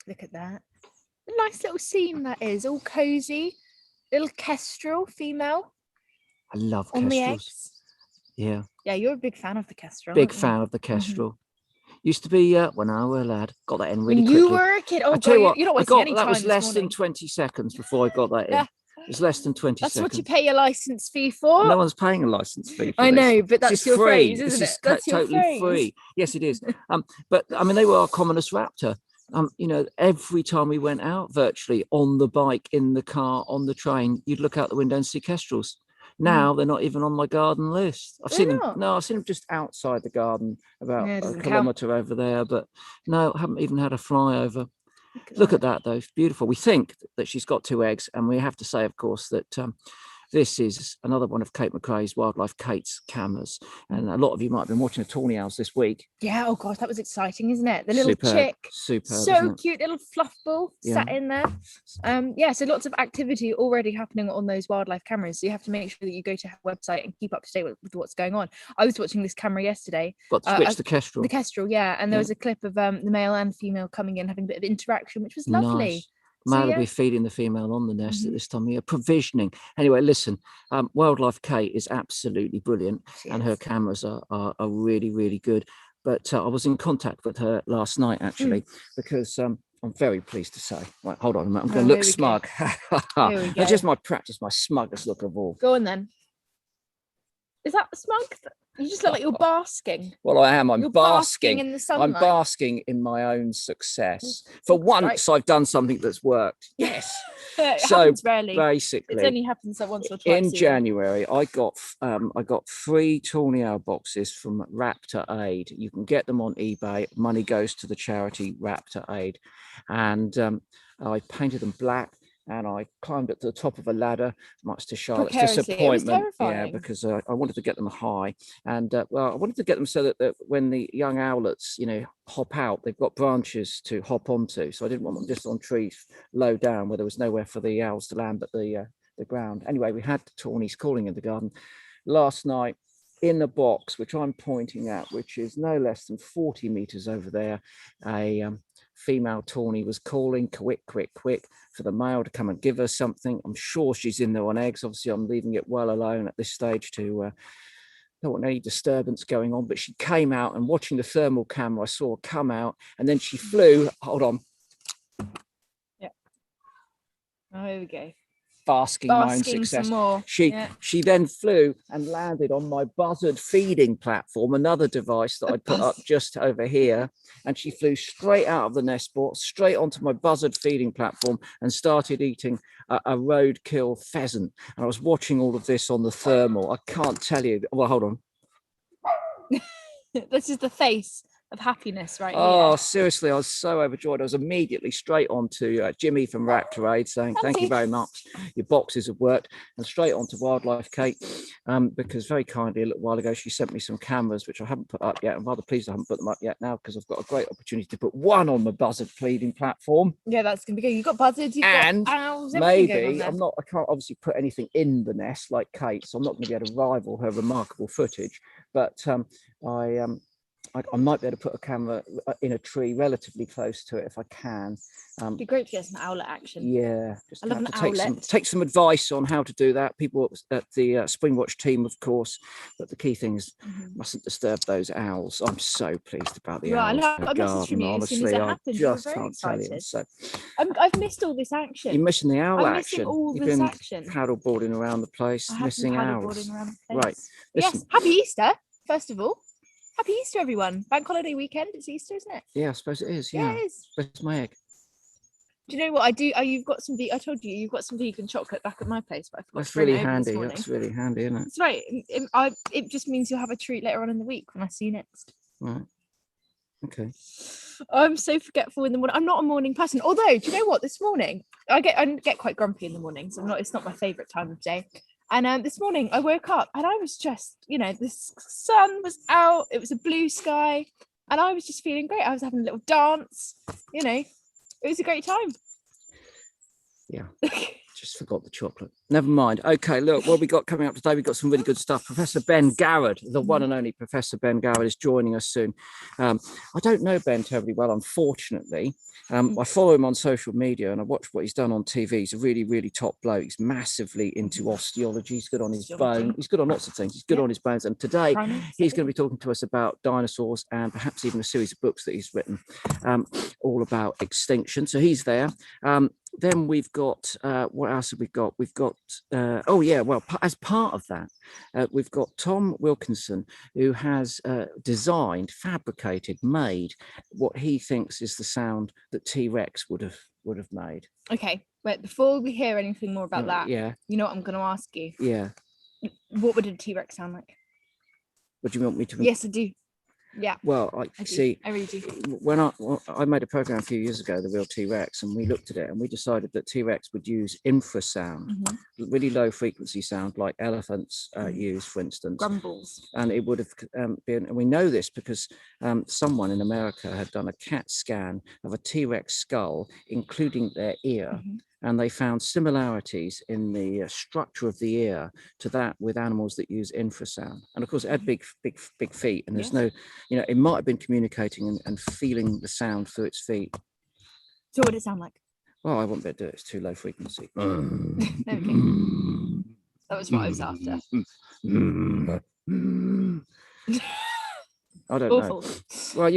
Look at that. A nice little scene that is, all cozy. Little kestrel, female. I love on the kestrels. eggs. Yeah. Yeah, you're a big fan of the kestrel. Big fan of the kestrel. Used to be when I was a lad. Got that in really when quickly. You were a kid. Oh, God, you're not wasting any time. That was less this than 20 seconds before I got that in. Yeah. It was less than 20 That's seconds. what you pay your license fee for. No one's paying a license fee for I this. know, but that's your free. phrase, isn't it? That's totally free. Yes, it is. But I mean, they were our commonest raptor. You know, every time we went out, virtually on the bike, in the car, on the train, you'd look out the window and see kestrels. Now they're not even on my garden list. I've seen them just outside the garden, about a kilometre over there. But no, I haven't even had a flyover. Look at that, though. It's beautiful. We think that she's got 2 eggs, and we have to say, of course, that this is another one of Kate McRae's Wildlife Kate's cameras. And a lot of you might have been watching the tawny owls this week. Yeah, oh gosh, that was exciting, isn't it? The little chick. Superb. So cute, little fluff ball sat in there. So lots of activity already happening on those wildlife cameras. So you have to make sure that you go to her website and keep up to date with what's going on. I was watching this camera yesterday. Got to switch the kestrel. The kestrel, yeah. And there was a clip of the male and female coming in, having a bit of interaction, which was lovely. Nice. Male will be feeding the female on the nest at this time of year, provisioning. Anyway, listen, Wildlife Kate is absolutely brilliant, and her cameras are really, really good. But I was in contact with her last night, actually, because I'm very pleased to say. Right, hold on a minute. I'm going to look smug. That's just my smuggest look of all. Go on then. Is that smug? You just look like you're basking. Well, I am. I'm basking in the sunlight. I'm basking in my own success. For once, I've done something that's worked. Yes. It happens rarely. Basically, it only happens once or twice. In January, I got 3 tawny owl boxes from Raptor Aid. You can get them on eBay. Money goes to the charity Raptor Aid, and I painted them black. And I climbed up to the top of a ladder, much to Charlotte's disappointment. Yeah, because I wanted to get them high. And I wanted to get them so that when the young owlets, hop out, they've got branches to hop onto. So I didn't want them just on trees low down where there was nowhere for the owls to land but the ground. Anyway, we had the tawnies calling in the garden. Last night, in the box, which I'm pointing at, which is no less than 40 meters over there, a female tawny was calling, quick, for the male to come and give her something. I'm sure she's in there on eggs. Obviously, I'm leaving it well alone at this stage to don't want any disturbance going on. But she came out, and watching the thermal camera, I saw her come out, and then she flew. Hold on. Yeah. Oh, here we go. Basking my own success. She then flew and landed on my buzzard feeding platform, another device that I put up just over here, and she flew straight out of the nest box, straight onto my buzzard feeding platform, and started eating a roadkill pheasant. And I was watching all of this on the thermal. I can't tell you. Well, hold on. This is the face of happiness right here. Seriously, I was so overjoyed. I was immediately straight on to Jimmy from Raptor Aid saying, thank you very much. Your boxes have worked. And straight on to Wildlife Kate, because very kindly a little while ago, she sent me some cameras, which I haven't put up yet. I'm rather pleased I haven't put them up yet now, because I've got a great opportunity to put one on the buzzard feeding platform. Yeah, that's going to be good. You've got buzzards, you've got owls, maybe, I can't obviously put anything in the nest like Kate, so I'm not going to be able to rival her remarkable footage. But I might be able to put a camera in a tree relatively close to it if I can. It'd be great to get some owlet action. Yeah, just have to take some advice on how to do that. People at the Springwatch team, of course, but the key thing is mustn't disturb those owls. I'm so pleased about the owls. I messaged from you honestly, I just can't tell you. So I've missed all this action. You're missing the owl action. You've been paddleboarding around the place, missing owls. Right. Yes. Happy Easter, first of all. Happy Easter, everyone. Bank holiday weekend. It's Easter, isn't it? Yeah, I suppose it is. Yeah, it is. Where's my egg? Do you know what I do? You've got some. I told you you've got some vegan chocolate back at my place, but I forgot. That's really handy. That's really handy, isn't it? That's right. It just means you'll have a treat later on in the week when I see you next. Right. Okay. I'm so forgetful in the morning. I'm not a morning person. Although, do you know what? This morning, I get quite grumpy in the mornings. It's not my favourite time of day. And this morning I woke up and I was just, the sun was out. It was a blue sky, and I was just feeling great. I was having a little dance. It was a great time. Yeah. Just forgot the chocolate. Never mind. Okay, look, what we got coming up today, we've got some really good stuff. Professor Ben Garrod, the one and only Professor Ben Garrod, is joining us soon. I don't know Ben terribly well, unfortunately. I follow him on social media and I watch what he's done on TV. He's a really, really top bloke. He's massively into osteology. He's good on his bone. He's good on lots of things. He's good on his bones. And today he's going to be talking to us about dinosaurs and perhaps even a series of books that he's written all about extinction. So he's there. Then we've got, what else have we got? We've got, as part of that, we've got Tom Wilkinson, who has designed, fabricated, made what he thinks is the sound that T-Rex would have made. Okay, but before we hear anything more about that, you know what I'm going to ask you? Yeah. What would a T-Rex sound like? What do you want me to? Yes, I do. Yeah. Well, I see. I really do. When I made a program a few years ago, The Real T-Rex, and we looked at it and we decided that T-Rex would use infrasound, really low frequency sound like elephants use, for instance. Grumbles. And it would have been, and we know this because someone in America had done a CAT scan of a T-Rex skull, including their ear. And they found similarities in the structure of the ear to that with animals that use infrasound. And of course, it had big feet, and there's no, it might have been communicating and feeling the sound through its feet. So what did it sound like? Well, I won't be able to do it. It's too low frequency. There we go. That was what I was after. I don't Awful. know. Well,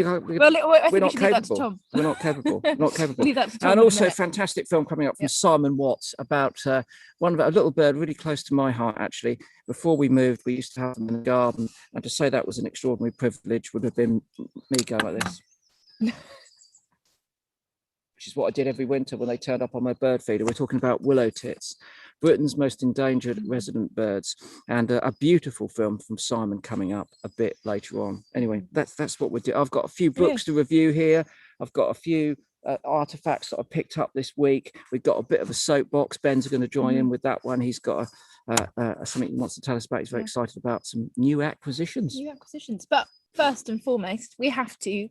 we're not capable. We're not capable. Not capable. Leave that to Tom And in a also, minute. fantastic film coming up from Simon Watts about a little bird really close to my heart. Actually, before we moved, we used to have them in the garden, and to say that was an extraordinary privilege would have been me going like this. Which is what I did every winter when they turned up on my bird feeder. We're talking about willow tits, Britain's most endangered resident birds, and a beautiful film from Simon coming up a bit later on. Anyway, that's what we're doing. I've got a few books to review here. I've got a few artifacts that I picked up this week. We've got a bit of a soapbox. Ben's going to join in with that one. He's got something he wants to tell us about. He's very excited about some new acquisitions. But first and foremost, we have to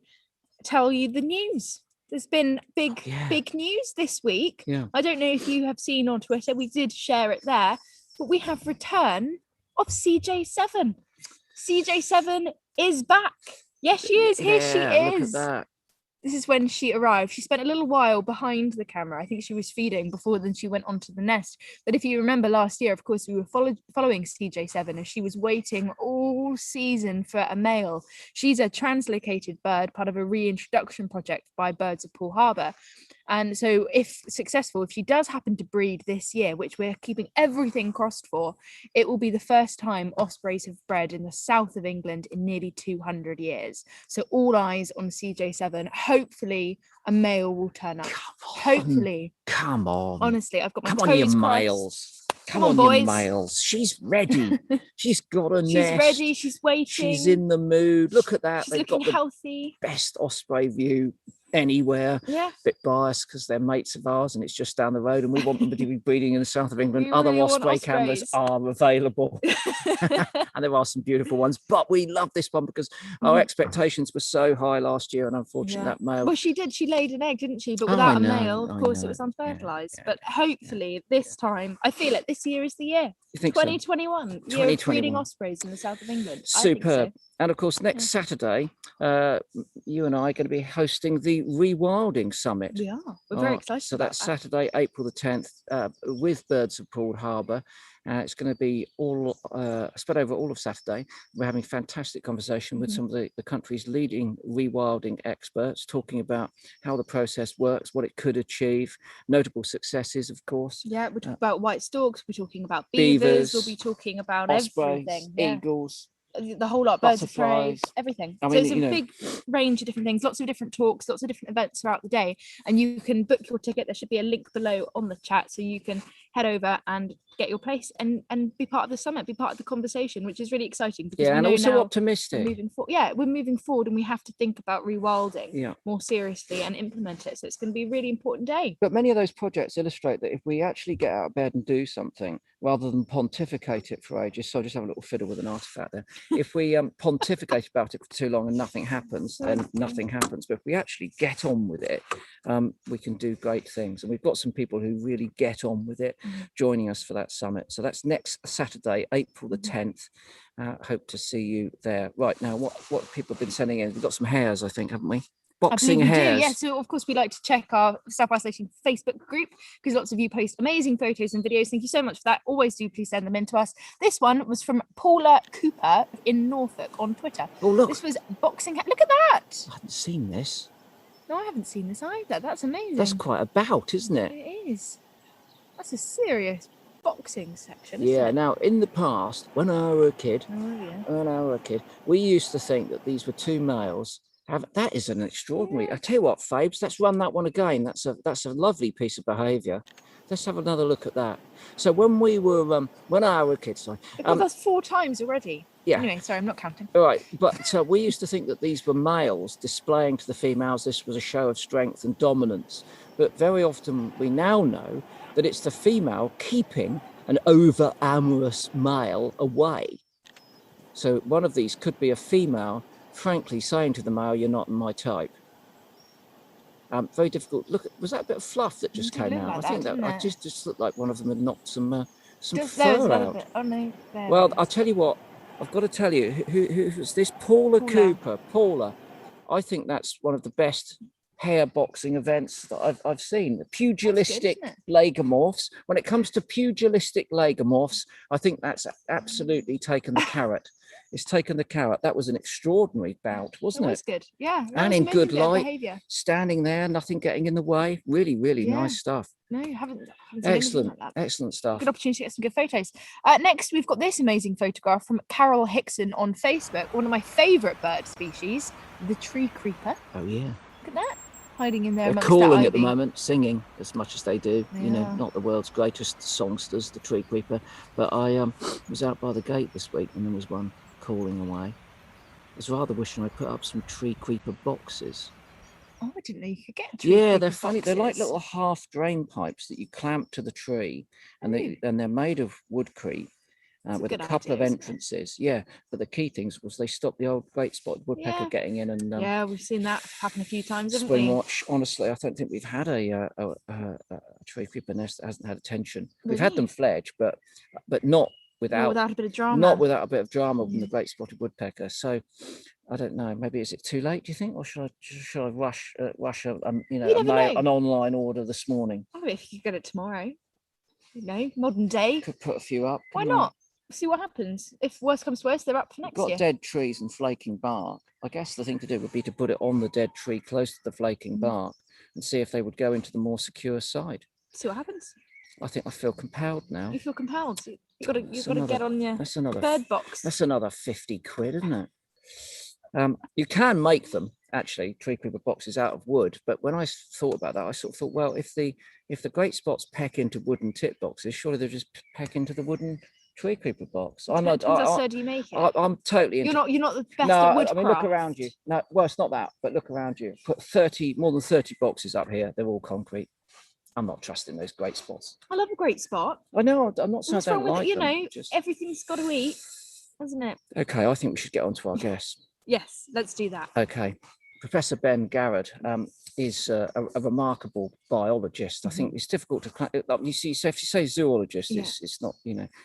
tell you the news. There's been big news this week. Yeah. I don't know if you have seen on Twitter. We did share it there, but we have return of CJ7. CJ7 is back. Yes, she is. Here she is. Look at that. This is when she arrived. She spent a little while behind the camera. I think she was feeding before then she went onto the nest. But if you remember last year, of course, we were following CJ7 as she was waiting all season for a male. She's a translocated bird, part of a reintroduction project by Birds of Poole Harbour. And so if successful, if she does happen to breed this year, which we're keeping everything crossed for, it will be the first time ospreys have bred in the south of England in nearly 200 years. So all eyes on CJ7. Hopefully a male will turn up. Hopefully. Come on. Honestly, I've got my toes crossed. Come on, you males. Come on, boys. You males. She's ready. She's got a nest. She's ready. She's waiting. She's in the mood. Look at that. She's looking healthy. Best osprey view anywhere. Yeah. Bit biased because they're mates of ours and it's just down the road and we want them to be breeding in the south of England. We Other really osprey cameras are available. And there are some beautiful ones, but we love this one because our expectations were so high last year and unfortunately that male. Well, she did. She laid an egg, didn't she? But without a male, of course, it was unfertilized. But hopefully this time, I feel it, this year is the year. You think 2021, so? year of breeding ospreys in the south of England. Superb. And of course, next Saturday, you and I are going to be hosting the Rewilding Summit. We are. We're very excited. So that's Saturday, April the 10th, with Birds of Poole Harbour. It's going to be spread over all of Saturday. We're having fantastic conversation with some of the country's leading rewilding experts, talking about how the process works, what it could achieve, notable successes, of course. Yeah, we're talking about white storks. We're talking about beavers. We'll be talking about ospreys, everything. Eagles. The whole lot, birds of prey, everything. I mean, so it's a big range of different things, lots of different talks, lots of different events throughout the day, and you can book your ticket. There should be a link below on the chat so you can head over and get your place and be part of the summit, be part of the conversation, which is really exciting because and also optimistic. We're moving forward and we have to think about rewilding more seriously and implement it. So it's going to be a really important day. But many of those projects illustrate that if we actually get out of bed and do something, rather than pontificate it for ages. So I'll just have a little fiddle with an artifact there. If we pontificate about it for too long and nothing happens, then nothing happens. But if we actually get on with it, we can do great things. And we've got some people who really get on with it joining us for that summit. So that's next Saturday, April the 10th. Hope to see you there. Right, now, what people have been sending in, we've got some hairs, I think, haven't we? Boxing hairs. Yeah, so of course we like to check our South Isolation Facebook group because lots of you post amazing photos and videos. Thank you so much for that. Always do please send them in to us. This one was from Paula Cooper in Norfolk on Twitter. Oh, look. This was boxing. Look at that. I hadn't seen this. No, I haven't seen this either. That's amazing. That's quite a bout, isn't it? It is. That's a serious boxing section. Yeah, isn't it? now in the past, when I were a kid, we used to think that these were two males. That is an extraordinary. I tell you what, Fabes, let's run that one again. That's a lovely piece of behaviour. Let's have another look at that. So when we were when I were kids, that's 4 times already. Yeah. Anyway, sorry, I'm not counting. All right, but we used to think that these were males displaying to the females this was a show of strength and dominance. But very often we now know that it's the female keeping an over-amorous male away. So one of these could be a female frankly saying to the male, "You're not my type." Very difficult. Look, was that a bit of fluff that just came out? Like I think that I just looked like one of them had knocked some just fur out. Oh, no, well, I'll tell you what. I've got to tell you, who's this? Paula Cooper. Paula, I think that's one of the best hair boxing events that I've seen. The pugilistic lagomorphs. When it comes to pugilistic lagomorphs, I think that's absolutely taken the carrot. It's taken the carrot. That was an extraordinary bout, wasn't it? It was good, yeah. And in good light, standing there, nothing getting in the way. Really, really nice stuff. No, you haven't excellent, excellent stuff. Good opportunity to get some good photos. Next, we've got this amazing photograph from Carol Hickson on Facebook. One of my favourite bird species, the tree creeper. Oh yeah. Look at that. Hiding in there. They're calling at the moment, singing as much as they do. Yeah. You know, not the world's greatest songsters, the tree creeper. But I was out by the gate this week and there was one calling away. I was rather wishing I put up some tree creeper boxes. Oh, I didn't know you could get tree they're funny. Boxes. They're like little half drain pipes that you clamp to the tree, and they're made of woodcrete with a couple of entrances. Yeah, but the key things was they stopped the old great spotted woodpecker getting in. And we've seen that happen a few times. Spring watch. Honestly, I don't think we've had a tree creeper nest that hasn't had attention. We've had them fledge, but not without a bit of drama. Not without a bit of drama from the great spotted woodpecker. So I don't know. Maybe is it too late? Do you think, or should I rush an online order this morning? Oh, if you get it tomorrow, modern day. Could put a few up. Why not? See what happens. If worst comes to worst, they're up for next year. Got dead trees and flaking bark. I guess the thing to do would be to put it on the dead tree close to the flaking bark and see if they would go into the more secure side. See what happens. I think I feel compelled now. You feel compelled. You've got to get on your bird box. That's another 50 quid, isn't it? You can make them actually tree creeper boxes out of wood, but when I thought about that, I sort of thought, well, if the great spots peck into wooden tip boxes, surely they'll just peck into the wooden tree creeper box. I'm not. So do you make it? I'm totally. You're not the best at woodcraft. I mean, look around you. No, well, it's not that, but look around you. Put more than 30 boxes up here. They're all concrete. I'm not trusting those great spots. I love a great spot. I know. I'm not saying I don't like them. Everything's got to eat, hasn't it? Okay, I think we should get on to our guests. Yes, let's do that. Okay. Professor Ben Garrod is a remarkable biologist. I think it's difficult to you see. So if you say zoologist, it's not.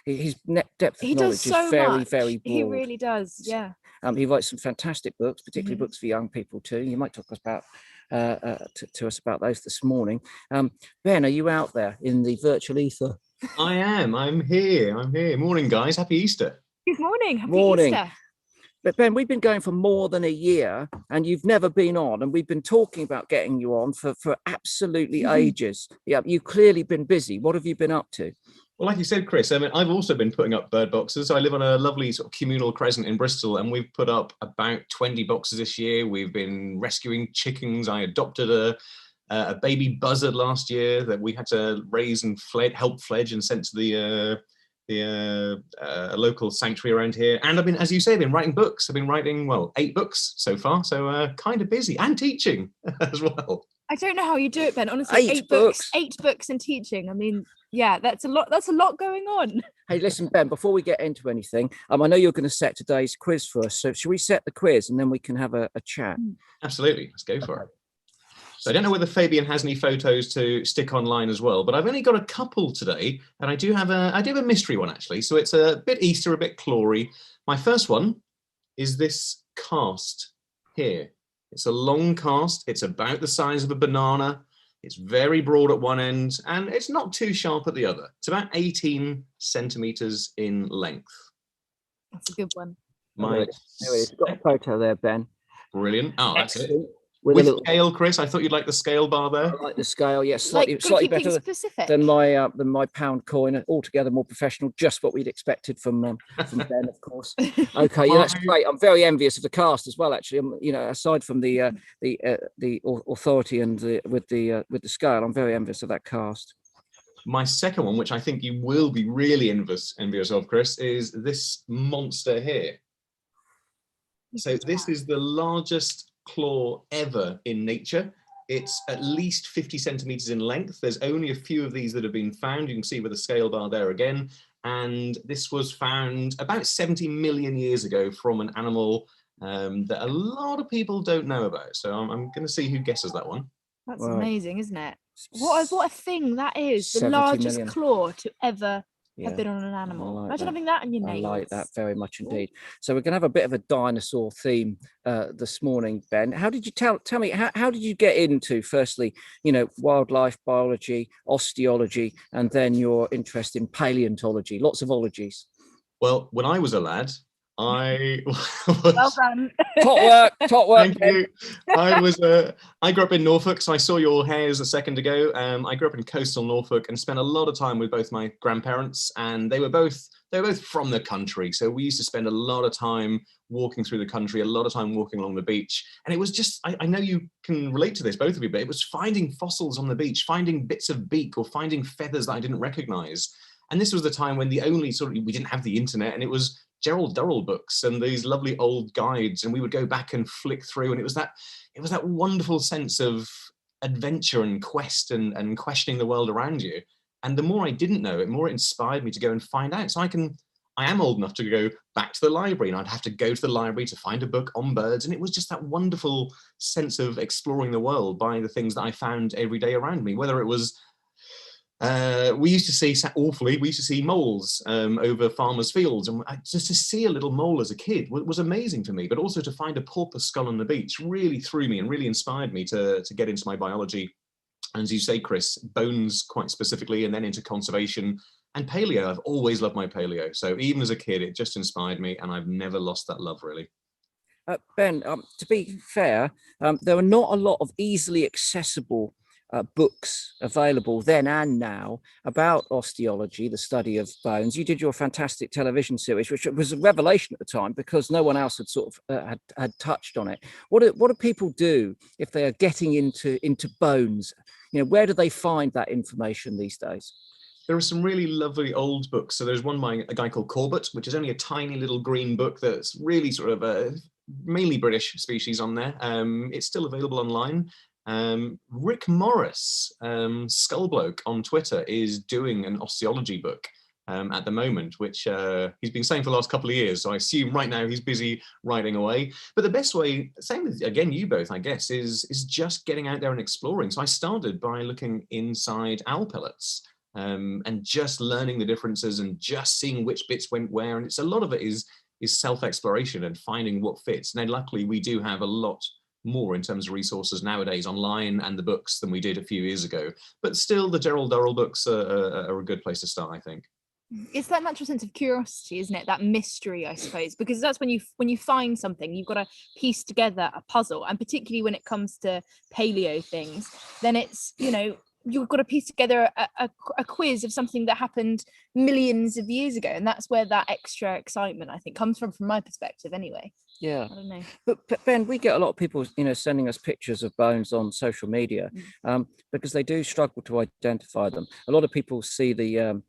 His depth of knowledge is very, very broad. He really does. Yeah. He writes some fantastic books, particularly books for young people too. You might talk about to us about those this morning. Ben, are you out there in the virtual ether? I am. I'm here. Morning, guys. Happy Easter. Good morning. Happy Easter. But Ben, we've been going for more than a year and you've never been on, and we've been talking about getting you on for absolutely ages. Yeah, you've clearly been busy. What have you been up to? Well, like you said, Chris, I mean, I've also been putting up bird boxes. I live on a lovely sort of communal crescent in Bristol, and we've put up about 20 boxes this year. We've been rescuing chickens. I adopted a baby buzzard last year that we had to raise and help fledge and sent to the local sanctuary around here. And I've been, as you say, writing books. I've been writing 8 books so far, so kind of busy, and teaching as well. I don't know how you do it, Ben. Honestly, 8 books and teaching. I mean, Yeah, that's a lot going on. Hey, listen, Ben, before we get into anything, I know you're going to set today's quiz for us. So should we set the quiz and then we can have a chat? Absolutely. Let's go for it. So I don't know whether Fabian has any photos to stick online as well, but I've only got a couple today, and I do have a mystery one actually. So it's a bit Easter, a bit Clory. My first one is this cast here. It's a long cast. It's about the size of a banana. It's very broad at one end, and it's not too sharp at the other. It's about 18 centimeters in length. That's a good one. You've got a photo there, Ben. Brilliant. Oh, that's it. With scale, Chris. I thought you'd like the scale bar there. I like the scale, yes, slightly better specific than my pound coin. Altogether more professional, just what we'd expected from Ben, of course. Okay, yeah, that's great. I'm very envious of the cast as well. Actually, aside from the authority and with the scale, I'm very envious of that cast. My second one, which I think you will be really envious of, Chris, is this monster here. So this is the largest claw ever in nature. It's at least 50 centimeters in length. There's only a few of these that have been found. You can see with the scale bar there again. And this was found about 70 million years ago from an animal that a lot of people don't know about. So I'm going to see who guesses that one. That's amazing, isn't it? What a thing that is. The largest claw to ever have been on an animal. Imagine having that in your nails. I like that very much indeed. So we're going to have a bit of a dinosaur theme this morning, Ben. How did you tell me, how did you get into, firstly, wildlife biology, osteology, and then your interest in paleontology? Lots of ologies. Well, when I was a lad, I well done. Top work. Thank you. I grew up in Norfolk, so I saw your hairs a second ago. I grew up in coastal Norfolk and spent a lot of time with both my grandparents, and they were both from the country. So we used to spend a lot of time walking through the country, a lot of time walking along the beach. And it was just, I know you can relate to this, both of you, but it was finding fossils on the beach, finding bits of beak or finding feathers that I didn't recognize. And this was the time when we didn't have the internet, and it was Gerald Durrell books and these lovely old guides, and we would go back and flick through, and it was that wonderful sense of adventure and quest and questioning the world around you. And the more I didn't know, the more it inspired me to go and find out. So I am old enough to go back to the library, and I'd have to go to the library to find a book on birds, and it was just that wonderful sense of exploring the world by the things that I found every day around me, whether it was we used to see moles over farmers' fields, and just to see a little mole as a kid was amazing for me. But also to find a porpoise skull on the beach really threw me and really inspired me to get into my biology. And as you say, Chris, bones quite specifically, and then into conservation and paleo. I've always loved my paleo. So even as a kid, it just inspired me, and I've never lost that love, really. Ben, to be fair, there are not a lot of easily accessible books available then and now about osteology, the study of bones. You did your fantastic television series, which was a revelation at the time because no one else had sort of had touched on it. What do people do if they are getting into bones? Where do they find that information these days? There are some really lovely old books. So there's one by a guy called Corbett, which is only a tiny little green book that's really sort of a mainly British species on there. It's still available online. Rick Morris, Skullbloke on Twitter, is doing an osteology book at the moment, which he's been saying for the last couple of years. So I assume right now he's busy writing away. But the best way, same with, again, you both, I guess, is just getting out there and exploring. So I started by looking inside owl pellets and just learning the differences and just seeing which bits went where. And it's a lot of it is self-exploration and finding what fits. And then luckily we do have a lot more in terms of resources nowadays online and the books than we did a few years ago, but still the Gerald Durrell books are a good place to start, I think. It's that natural sense of curiosity, isn't it? That mystery, I suppose, because that's when you find something, you've got to piece together a puzzle. And particularly when it comes to paleo things, then it's, you've got to piece together a quiz of something that happened millions of years ago. And that's where that extra excitement, I think, comes from my perspective anyway. Yeah, I don't know. But Ben, we get a lot of people, sending us pictures of bones on social media because they do struggle to identify them. A lot of people see the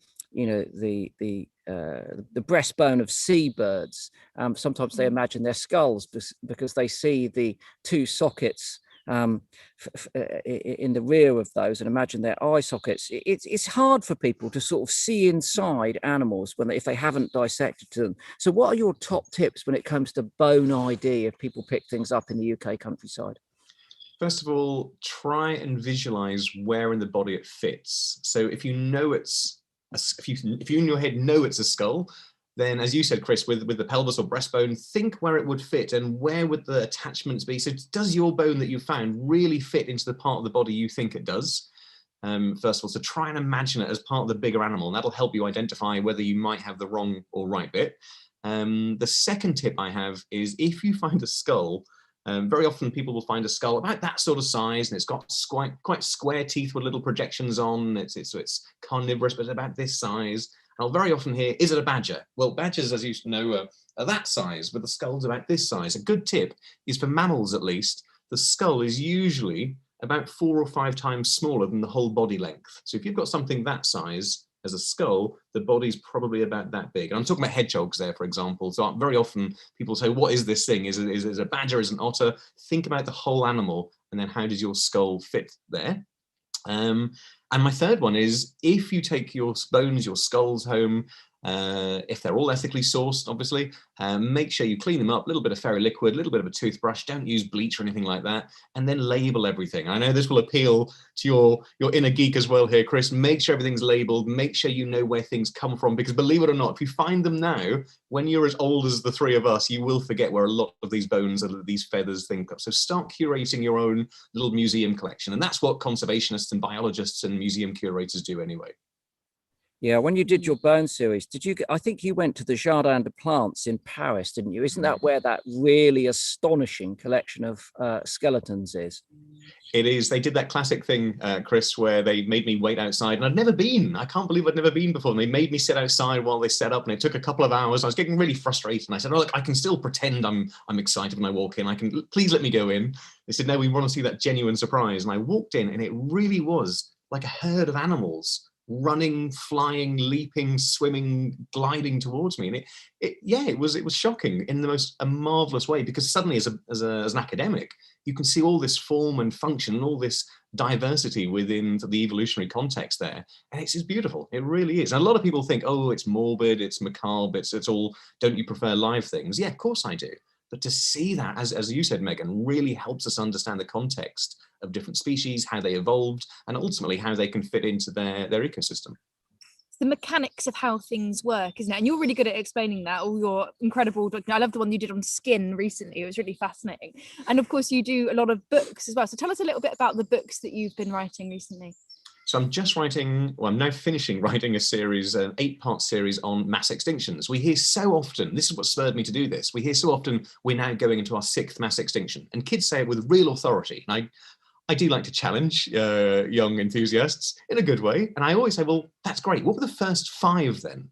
breastbone of seabirds. Sometimes they imagine their skulls because they see the two sockets in the rear of those and imagine their eye sockets. It's hard for people to sort of see inside animals if they haven't dissected them. So what are your top tips when it comes to bone ID if people pick things up in the UK countryside? First of all, try and visualize where in the body it fits. So if you know if you in your head know it's a skull, then as you said, Chris, with the pelvis or breastbone, think where it would fit and where would the attachments be. So does your bone that you found really fit into the part of the body you think it does? First of all, so try and imagine it as part of the bigger animal, and that'll help you identify whether you might have the wrong or right bit. The second tip I have is if you find a skull, very often people will find a skull about that sort of size, and it's got quite square teeth with little projections on. It's carnivorous, but about this size. I'll very often hear, is it a badger? Well, badgers, as you know, are that size, but the skull's about this size. A good tip is for mammals, at least, the skull is usually about 4 or 5 times smaller than the whole body length. So if you've got something that size as a skull, the body's probably about that big. And I'm talking about hedgehogs there, for example. So very often people say, what is this thing? Is it a badger? Is it an otter? Think about the whole animal, and then how does your skull fit there? And my third one is, if you take your bones, your skulls home, if they're all ethically sourced, obviously, make sure you clean them up, a little bit of fairy liquid, a little bit of a toothbrush, don't use bleach or anything like that, and then label everything. I know this will appeal to your inner geek as well here, Chris. Make sure everything's labeled, make sure you know where things come from, because believe it or not, if you find them now, when you're as old as the three of us, you will forget where a lot of these bones or these feathers think of. So start curating your own little museum collection, and that's what conservationists and biologists and museum curators do anyway. Yeah, when you did your bone series, I think you went to the Jardin des Plantes in Paris, didn't you? Isn't that where that really astonishing collection of skeletons is? It is. They did that classic thing, Chris, where they made me wait outside, and I'd never been. I can't believe I'd never been before. And they made me sit outside while they set up, and it took a couple of hours. I was getting really frustrated, and I said, "Oh, look, I can still pretend I'm excited when I walk in. Please let me go in." They said, "No, we want to see that genuine surprise." And I walked in, and it really was like a herd of animals, running, flying, leaping, swimming, gliding towards me. And it was shocking in the most marvelous way, because suddenly as an academic, you can see all this form and function and all this diversity within the evolutionary context there. And it's beautiful. It really is. And a lot of people think, oh, it's morbid, it's macabre, it's all, don't you prefer live things? Yeah, of course I do. But to see that, as you said, Megan, really helps us understand the context of different species, how they evolved, and ultimately how they can fit into their ecosystem. The mechanics of how things work, isn't it? And you're really good at explaining that. All your incredible, I love the one you did on skin recently. It was really fascinating. And of course, you do a lot of books as well. So tell us a little bit about the books that you've been writing recently. So I'm now finishing writing a series, an 8-part series on mass extinctions. We hear so often, this is what spurred me to do this, we hear so often we're now going into our 6th mass extinction, and kids say it with real authority. And I do like to challenge young enthusiasts in a good way. And I always say, well, that's great. What were the first 5 then?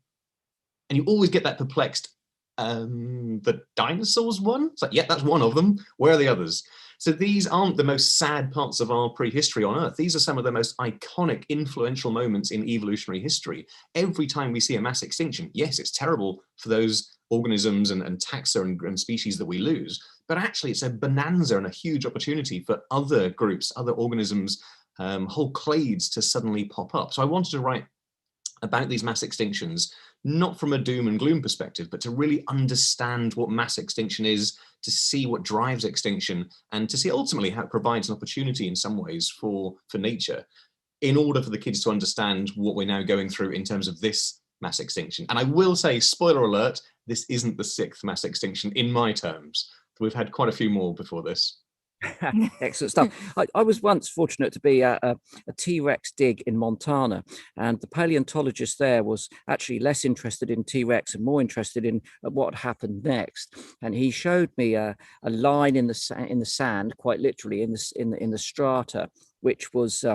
And you always get that perplexed, the dinosaurs one? It's like, yeah, that's one of them. Where are the others? So these aren't the most sad parts of our prehistory on Earth. These are some of the most iconic, influential moments in evolutionary history. Every time we see a mass extinction, yes, it's terrible for those organisms and taxa and species that we lose, but actually it's a bonanza and a huge opportunity for other groups, other organisms, whole clades to suddenly pop up. So I wanted to write about these mass extinctions, not from a doom and gloom perspective, but to really understand what mass extinction is, to see what drives extinction, and to see ultimately how it provides an opportunity in some ways for nature, in order for the kids to understand what we're now going through in terms of this mass extinction. And I will say, spoiler alert, this isn't the 6th mass extinction in my terms. We've had quite a few more before this. Excellent stuff. I was once fortunate to be at a T-Rex dig in Montana, and the paleontologist there was actually less interested in T-Rex and more interested in what happened next. And he showed me a line in the sand, quite literally in the strata, which was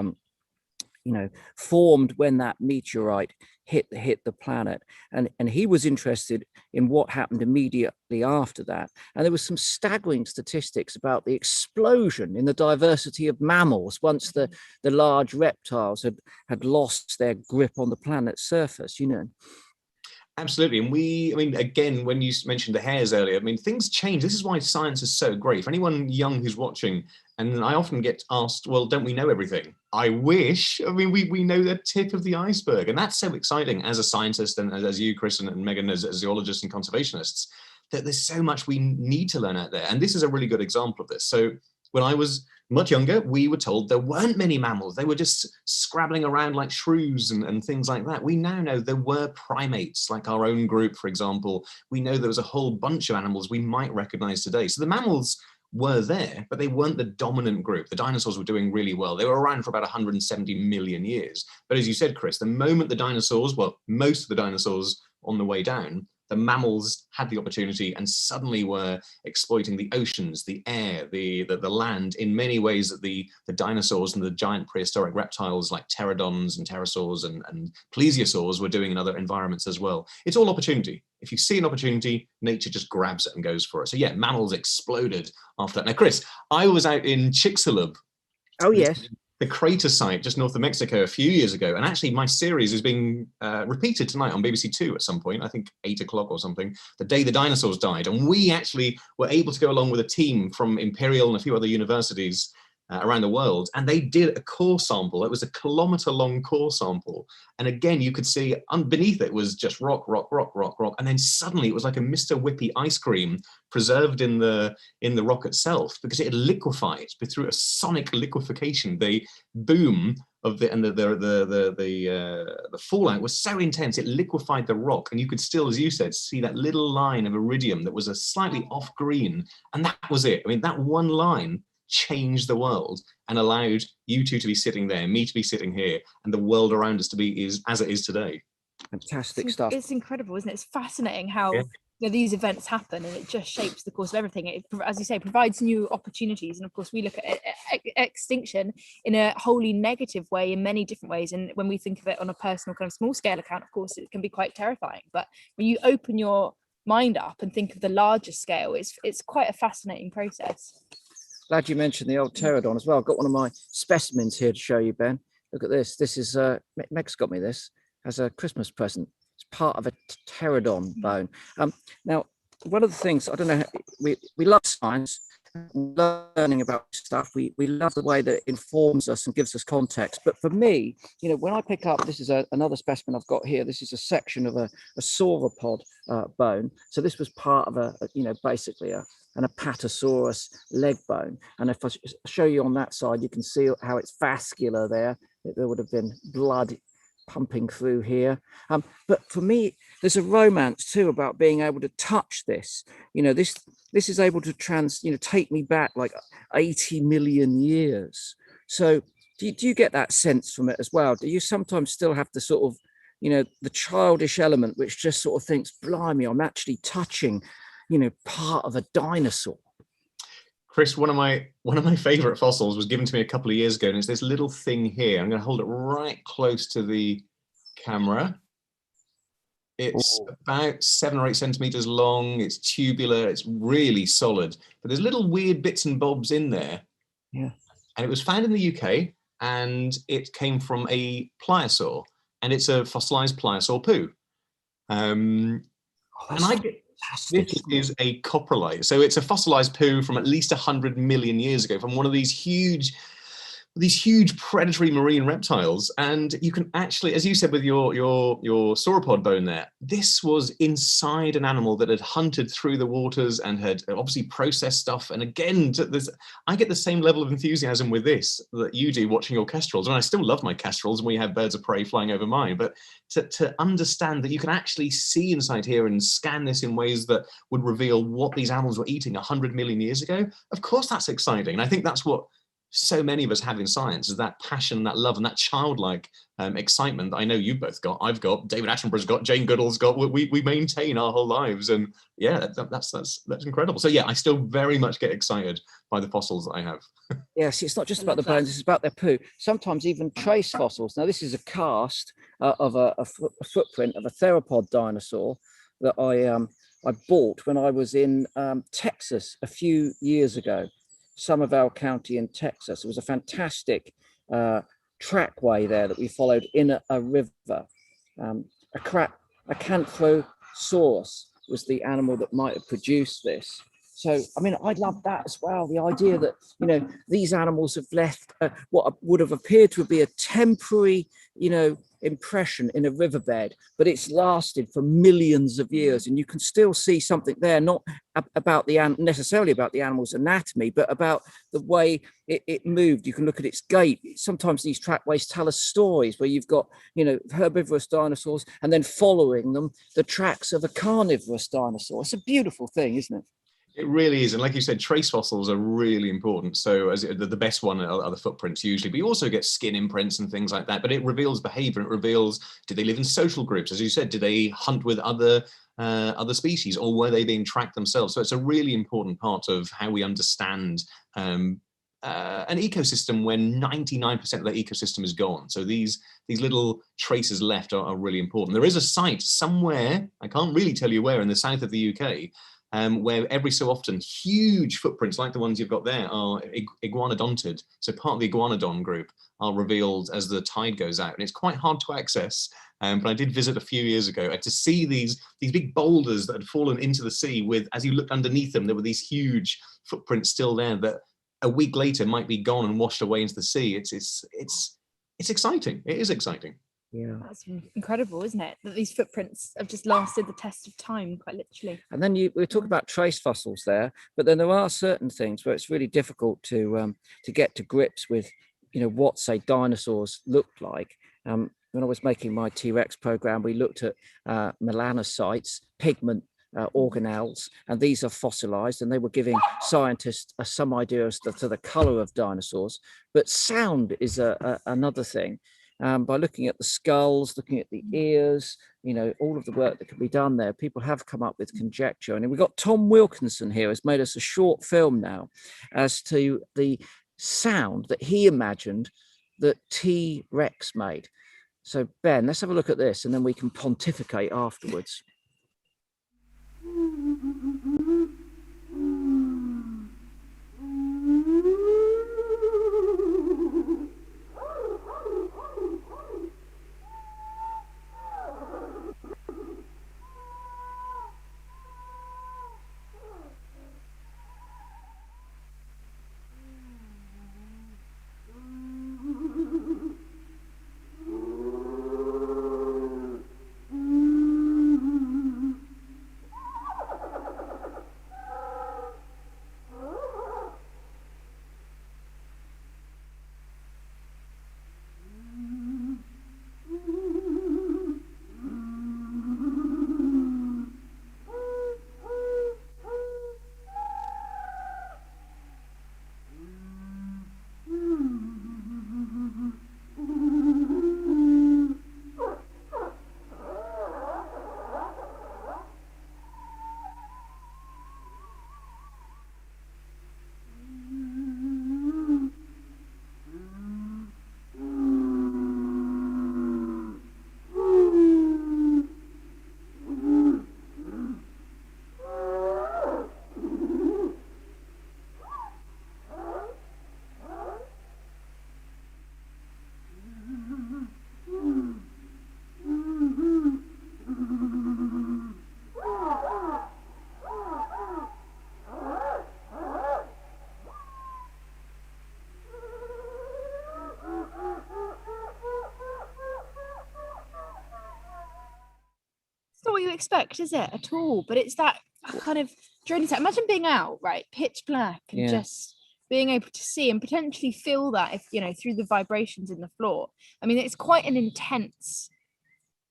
formed when that meteorite hit the planet, and he was interested in what happened immediately after that. And there was some staggering statistics about the explosion in the diversity of mammals once the large reptiles had lost their grip on the planet's surface. Absolutely. And again, when you mentioned the hairs earlier, things change. This is why science is so great. For anyone young who's watching And I often get asked, well, don't we know everything? I wish. I mean, we know the tip of the iceberg. And that's so exciting as a scientist and as you, Chris, and Megan, as zoologists and conservationists, that there's so much we need to learn out there. And this is a really good example of this. So when I was much younger, we were told there weren't many mammals. They were just scrabbling around like shrews and things like that. We now know there were primates, like our own group, for example. We know there was a whole bunch of animals we might recognize today. So the mammals were there, but they weren't the dominant group. The dinosaurs were doing really well. They were around for about 170 million years. But as you said, Chris, the moment the dinosaurs, well, most of the dinosaurs on the way down, the mammals had the opportunity and suddenly were exploiting the oceans, the air, the land in many ways that the dinosaurs and the giant prehistoric reptiles like pterodons and pterosaurs and plesiosaurs were doing in other environments as well. It's all opportunity. If you see an opportunity, nature just grabs it and goes for it. So yeah, mammals exploded after that. Now, Chris, I was out in Chicxulub. Oh, yes. The crater site just north of Mexico a few years ago. And actually my series is being repeated tonight on BBC Two at some point, I think 8 o'clock or something, the day the dinosaurs died. And we actually were able to go along with a team from Imperial and a few other universities around the world. And they did a core sample. It was a kilometer-long core sample. And again, you could see beneath it was just rock, rock, rock, rock, rock. And then suddenly it was like a Mr. Whippy ice cream preserved in the rock itself, because it had liquefied through a sonic liquefaction. The boom of the fallout was so intense, it liquefied the rock. And you could still, as you said, see that little line of iridium that was a slightly off green. And that was it. I mean, that one line changed the world and allowed you two to be sitting there, me to be sitting here, and the world around us to be as it is today. Fantastic stuff. It's incredible, isn't it? It's fascinating how these events happen, and it just shapes the course of everything. It, as you say, provides new opportunities. And of course, we look at extinction in a wholly negative way in many different ways. And when we think of it on a personal kind of small scale account, of course, it can be quite terrifying. But when you open your mind up and think of the larger scale, it's quite a fascinating process. Glad you mentioned the old pterodon as well. I've got one of my specimens here to show you, Ben. Look at this. This is Meg's got me this as a Christmas present. It's part of a pterodon bone. Now, one of the things, I don't know, we love science, learning about stuff. We love the way that it informs us and gives us context. But for me, you know, when I pick up, this is another specimen I've got here. This is a section of a sauropod bone. So this was part of basically an Apatosaurus leg bone. And if I show you on that side, you can see how it's vascular there. There would have been blood pumping through here. But for me, there's a romance too about being able to touch this. You know, this is able to take me back like 80 million years. So do you get that sense from it as well? Do you sometimes still have to sort of, the childish element, which just sort of thinks, blimey, I'm actually touching, part of a dinosaur? Chris, one of my favorite fossils was given to me a couple of years ago, and it's this little thing here. I'm going to hold it right close to the camera. It's about 7 or 8 centimeters long. It's tubular. It's really solid. But there's little weird bits and bobs in there. Yeah. And it was found in the UK, and it came from a pliosaur, and it's a fossilized pliosaur poo. This is a coprolite. So it's a fossilized poo from at least 100 million years ago, from one of these huge predatory marine reptiles. And you can actually, as you said with your sauropod bone there, this was inside an animal that had hunted through the waters and had obviously processed stuff. And again, I get the same level of enthusiasm with this that you do watching your kestrels. And I still love my kestrels, and we have birds of prey flying over mine. But to understand that you can actually see inside here and scan this in ways that would reveal what these animals were eating 100 million years ago, of course that's exciting. And I think that's what so many of us have in science, is that passion, that love, and that childlike excitement that I know you both got, I've got, David Attenborough's got, Jane Goodall's got, we maintain our whole lives. And yeah, that's incredible. So yeah, I still very much get excited by the fossils that I have. Yes, it's not just about the bones, it's about their poo. Sometimes even trace fossils. Now this is a cast of a footprint of a theropod dinosaur that I bought when I was in Texas a few years ago. Somerville County in Texas. It was a fantastic trackway there that we followed in a river. Acanthosaurus was the animal that might have produced this. So, I mean, I love that as well. The idea that, you know, these animals have left what would have appeared to be a temporary, you know, impression in a riverbed, but it's lasted for millions of years, and you can still see something there, not about necessarily about the animal's anatomy, but about the way it moved. You can look at its gait. Sometimes these trackways tell us stories where you've got, you know, herbivorous dinosaurs and then following them the tracks of a carnivorous dinosaur. It's a beautiful thing, isn't it? It really is. And like you said, trace fossils are really important. So as the best one are the footprints usually, but you also get skin imprints and things like that. But it reveals behavior. It reveals, did they live in social groups? As you said, did they hunt with other species, or were they being tracked themselves? So it's a really important part of how we understand an ecosystem when 99% of the ecosystem is gone. So these little traces left are really important. There is a site somewhere, I can't really tell you where, in the south of the UK, where every so often huge footprints like the ones you've got there are iguanodontid. So part of the iguanodon group are revealed as the tide goes out, and it's quite hard to access. But I did visit a few years ago to see these big boulders that had fallen into the sea with, as you looked underneath them, there were these huge footprints still there that a week later might be gone and washed away into the sea. It's exciting. It is exciting. Yeah, that's incredible, isn't it? That these footprints have just lasted the test of time, quite literally. And then we talk about trace fossils there, but then there are certain things where it's really difficult to get to grips with, you know, what, say, dinosaurs looked like. When I was making my T-Rex program, we looked at melanocytes, pigment organelles, and these are fossilized, and they were giving scientists some idea as to the color of dinosaurs. But sound is another thing. By looking at the skulls, looking at the ears, you know, all of the work that can be done there, people have come up with conjecture. And we've got Tom Wilkinson here, who's made us a short film now as to the sound that he imagined that T-Rex made. So Ben, let's have a look at this, and then we can pontificate afterwards. Not what you expect, is it, at all? But it's that kind of journey. Imagine being out, right, pitch black, and just being able to see and potentially feel that, if you know, through the vibrations in the floor. I mean, it's quite an intense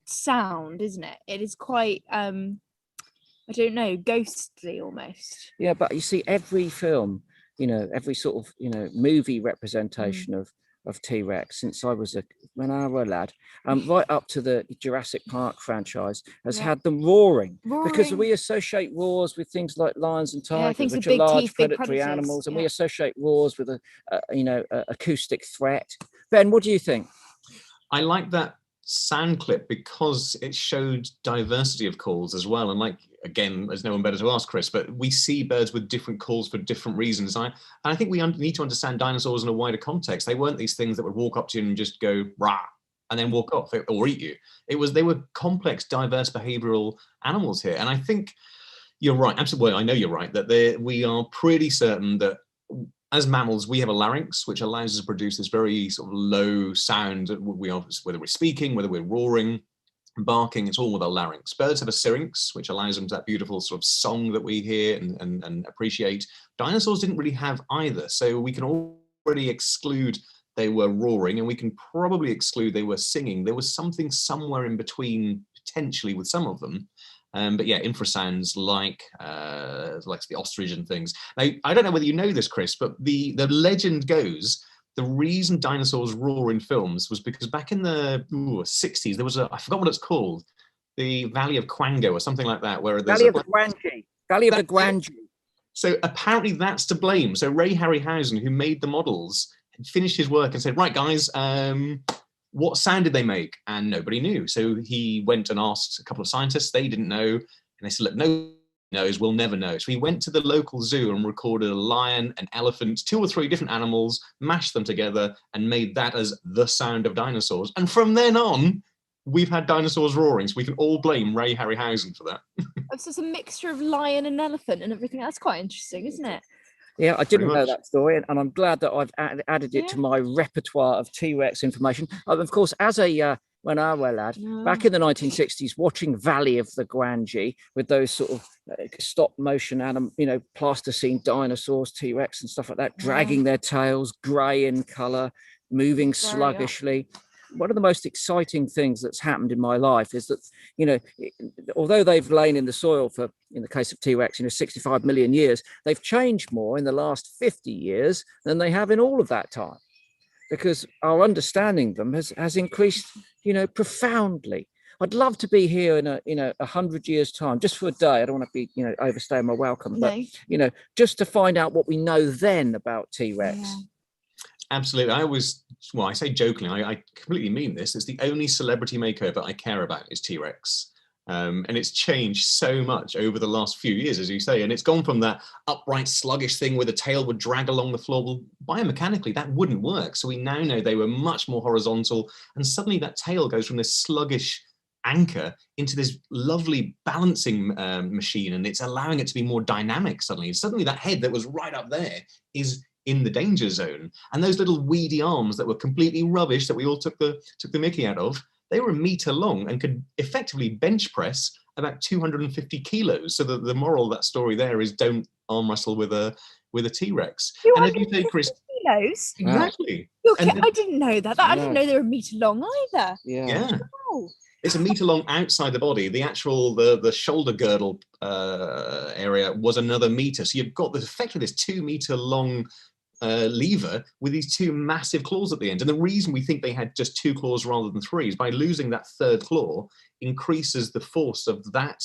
sound, isn't it? It is quite I don't know, ghostly almost. Yeah, but you see, every film, you know, every sort of, you know, movie representation of T-Rex since I was when I was a lad, right up to the Jurassic Park franchise, has had them roaring, because we associate roars with things like lions and tigers, which are large predatory animals, and we associate roars with a acoustic threat. Ben, what do you think? I like that sound clip because it showed diversity of calls as well. And like, again, there's no one better to ask, Chris, but we see birds with different calls for different reasons. And I think we need to understand dinosaurs in a wider context. They weren't these things that would walk up to you and just go rah and then walk off or eat you. They were complex, diverse behavioral animals here. And I think, You're right. Absolutely. I know you're right. That we are pretty certain that as mammals, we have a larynx, which allows us to produce this very sort of low sound. Whether we're speaking, whether we're roaring, barking, it's all with our larynx. Birds have a syrinx, which allows them to that beautiful sort of song that we hear and appreciate. Dinosaurs didn't really have either. So we can already exclude they were roaring, and we can probably exclude they were singing. There was something somewhere in between, potentially, with some of them. But yeah, infrasounds like the ostrich and things. Now, I don't know whether you know this, Chris, but the legend goes the reason dinosaurs roar in films was because back in the 60s, there was I forgot what it's called, the Valley of Quango or something like that, where there's Valley of the Guanji. So apparently that's to blame. So Ray Harryhausen, who made the models, had finished his work and said, right, guys, what sound did they make? And nobody knew. So he went and asked a couple of scientists. They didn't know. And they said, look, no knows, we'll never know. So he went to the local zoo and recorded a lion, an elephant, 2 or 3 different animals, mashed them together and made that as the sound of dinosaurs. And from then on, we've had dinosaurs roaring. So we can all blame Ray Harryhausen for that. So it's a mixture of lion and elephant and everything. That's quite interesting, isn't it? Yeah, I didn't know that story, and I'm glad that I've added it to my repertoire of T-Rex information. Of course, as a when I were a lad, back in the 1960s, watching Valley of the Guanji with those sort of stop motion plasticine dinosaurs, T-Rex and stuff like that, dragging their tails, grey in colour, moving sluggishly. One of the most exciting things that's happened in my life is that, although they've lain in the soil for, in the case of T-Rex, 65 million years, they've changed more in the last 50 years than they have in all of that time, because our understanding of them has increased, profoundly. I'd love to be here in 100 years' time, just for a day. I don't want to be, overstaying my welcome, but, just to find out what we know then about T-Rex. Yeah. Absolutely. I say jokingly, I completely mean this. It's the only celebrity makeover I care about is T-Rex. And it's changed so much over the last few years, as you say. And it's gone from that upright, sluggish thing where the tail would drag along the floor. Well, biomechanically, that wouldn't work. So we now know they were much more horizontal. And suddenly that tail goes from this sluggish anchor into this lovely balancing machine. And it's allowing it to be more dynamic suddenly. And suddenly that head that was right up there is in the danger zone, and those little weedy arms that were completely rubbish that we all took the mickey out of, they were a meter long and could effectively bench press about 250 kilos. So the moral of that story there is don't arm wrestle with a T-Rex. And as you say, Chris, kilos? Exactly. I didn't know that. I didn't know they were a meter long either. Yeah. Wow. It's a meter long outside the body. The actual the shoulder girdle area was another meter. So you've got effectively this 2 meter long lever with these 2 massive claws at the end. And the reason we think they had just 2 claws rather than 3 is by losing that 3rd claw increases the force of that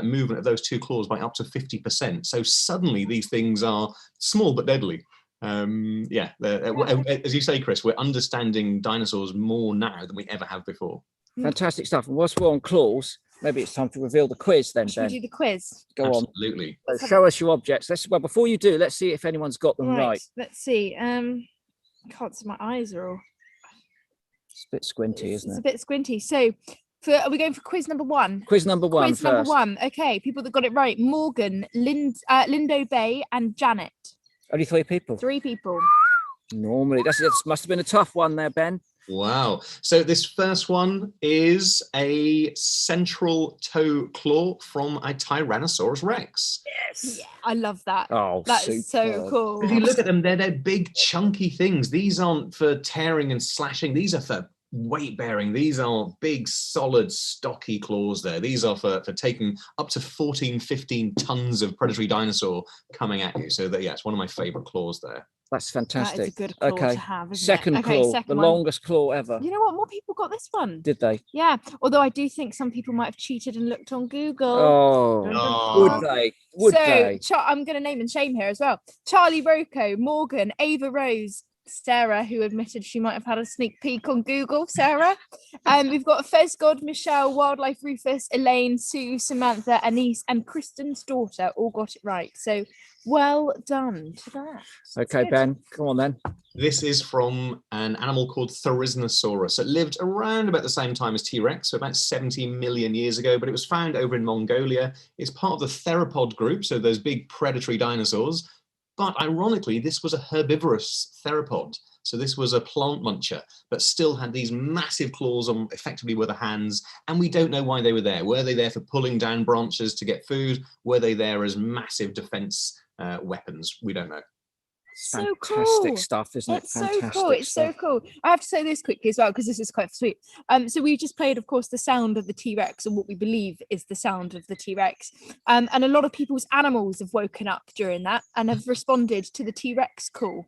movement of those 2 claws by up to 50%. So suddenly these things are small but deadly. As you say, Chris, we're understanding dinosaurs more now than we ever have before. Fantastic stuff. And whilst we're on claws, maybe it's time to reveal the quiz then, Should Ben. we do the quiz? Go Absolutely. on. Show us your objects. Before you do, let's see if anyone's got them right. Let's see. Can't see, my eyes are all... It's a bit squinty, isn't it? It's a bit squinty. So, are we going for quiz number 1? Quiz number 1 Quiz first. number 1. Okay, people that got it right. Morgan, Lindo Bay and Janet. Only 3 people? 3 people. Normally. That must have been a tough one there, Ben. Wow. So this first one is a central toe claw from a Tyrannosaurus Rex. Yes. Yeah, I love that. Oh, that is so cool. If you look at them, they're big, chunky things. These aren't for tearing and slashing. These are for weight bearing. These are big, solid, stocky claws there. These are for taking up to 14, 15 tons of predatory dinosaur coming at you. So it's one of my favorite claws there. That's fantastic. That is a good claw to have, isn't second it? claw, second the one. longest claw ever. You know what? More people got this one. Did they? Yeah. Although I do think some people might have cheated and looked on Google. Would they? Would they? I'm going to name and shame here as well. Charlie Rocco, Morgan, Ava Rose, Sarah, who admitted she might have had a sneak peek on Google. Sarah. We've got Fez God, Michelle, Wildlife Rufus, Elaine, Sue, Samantha, Anise, and Kristen's daughter all got it right. So well done to that. Okay, Ben, come on then. This is from an animal called Therisinosaurus. It lived around about the same time as T-Rex, so about 70 million years ago, but it was found over in Mongolia. It's part of the theropod group, so those big predatory dinosaurs. But ironically, this was a herbivorous theropod. So this was a plant muncher, but still had these massive claws on effectively with the hands. And we don't know why they were there. Were they there for pulling down branches to get food? Were they there as massive defense weapons? We don't know. So Fantastic cool stuff, isn't it? It's so Fantastic cool. It's stuff. so cool. I have to say this quickly as well, because this is quite sweet. So we just played, of course, the sound of the T-Rex, and what we believe is the sound of the T-Rex. And a lot of people's animals have woken up during that and have responded to the T-Rex call.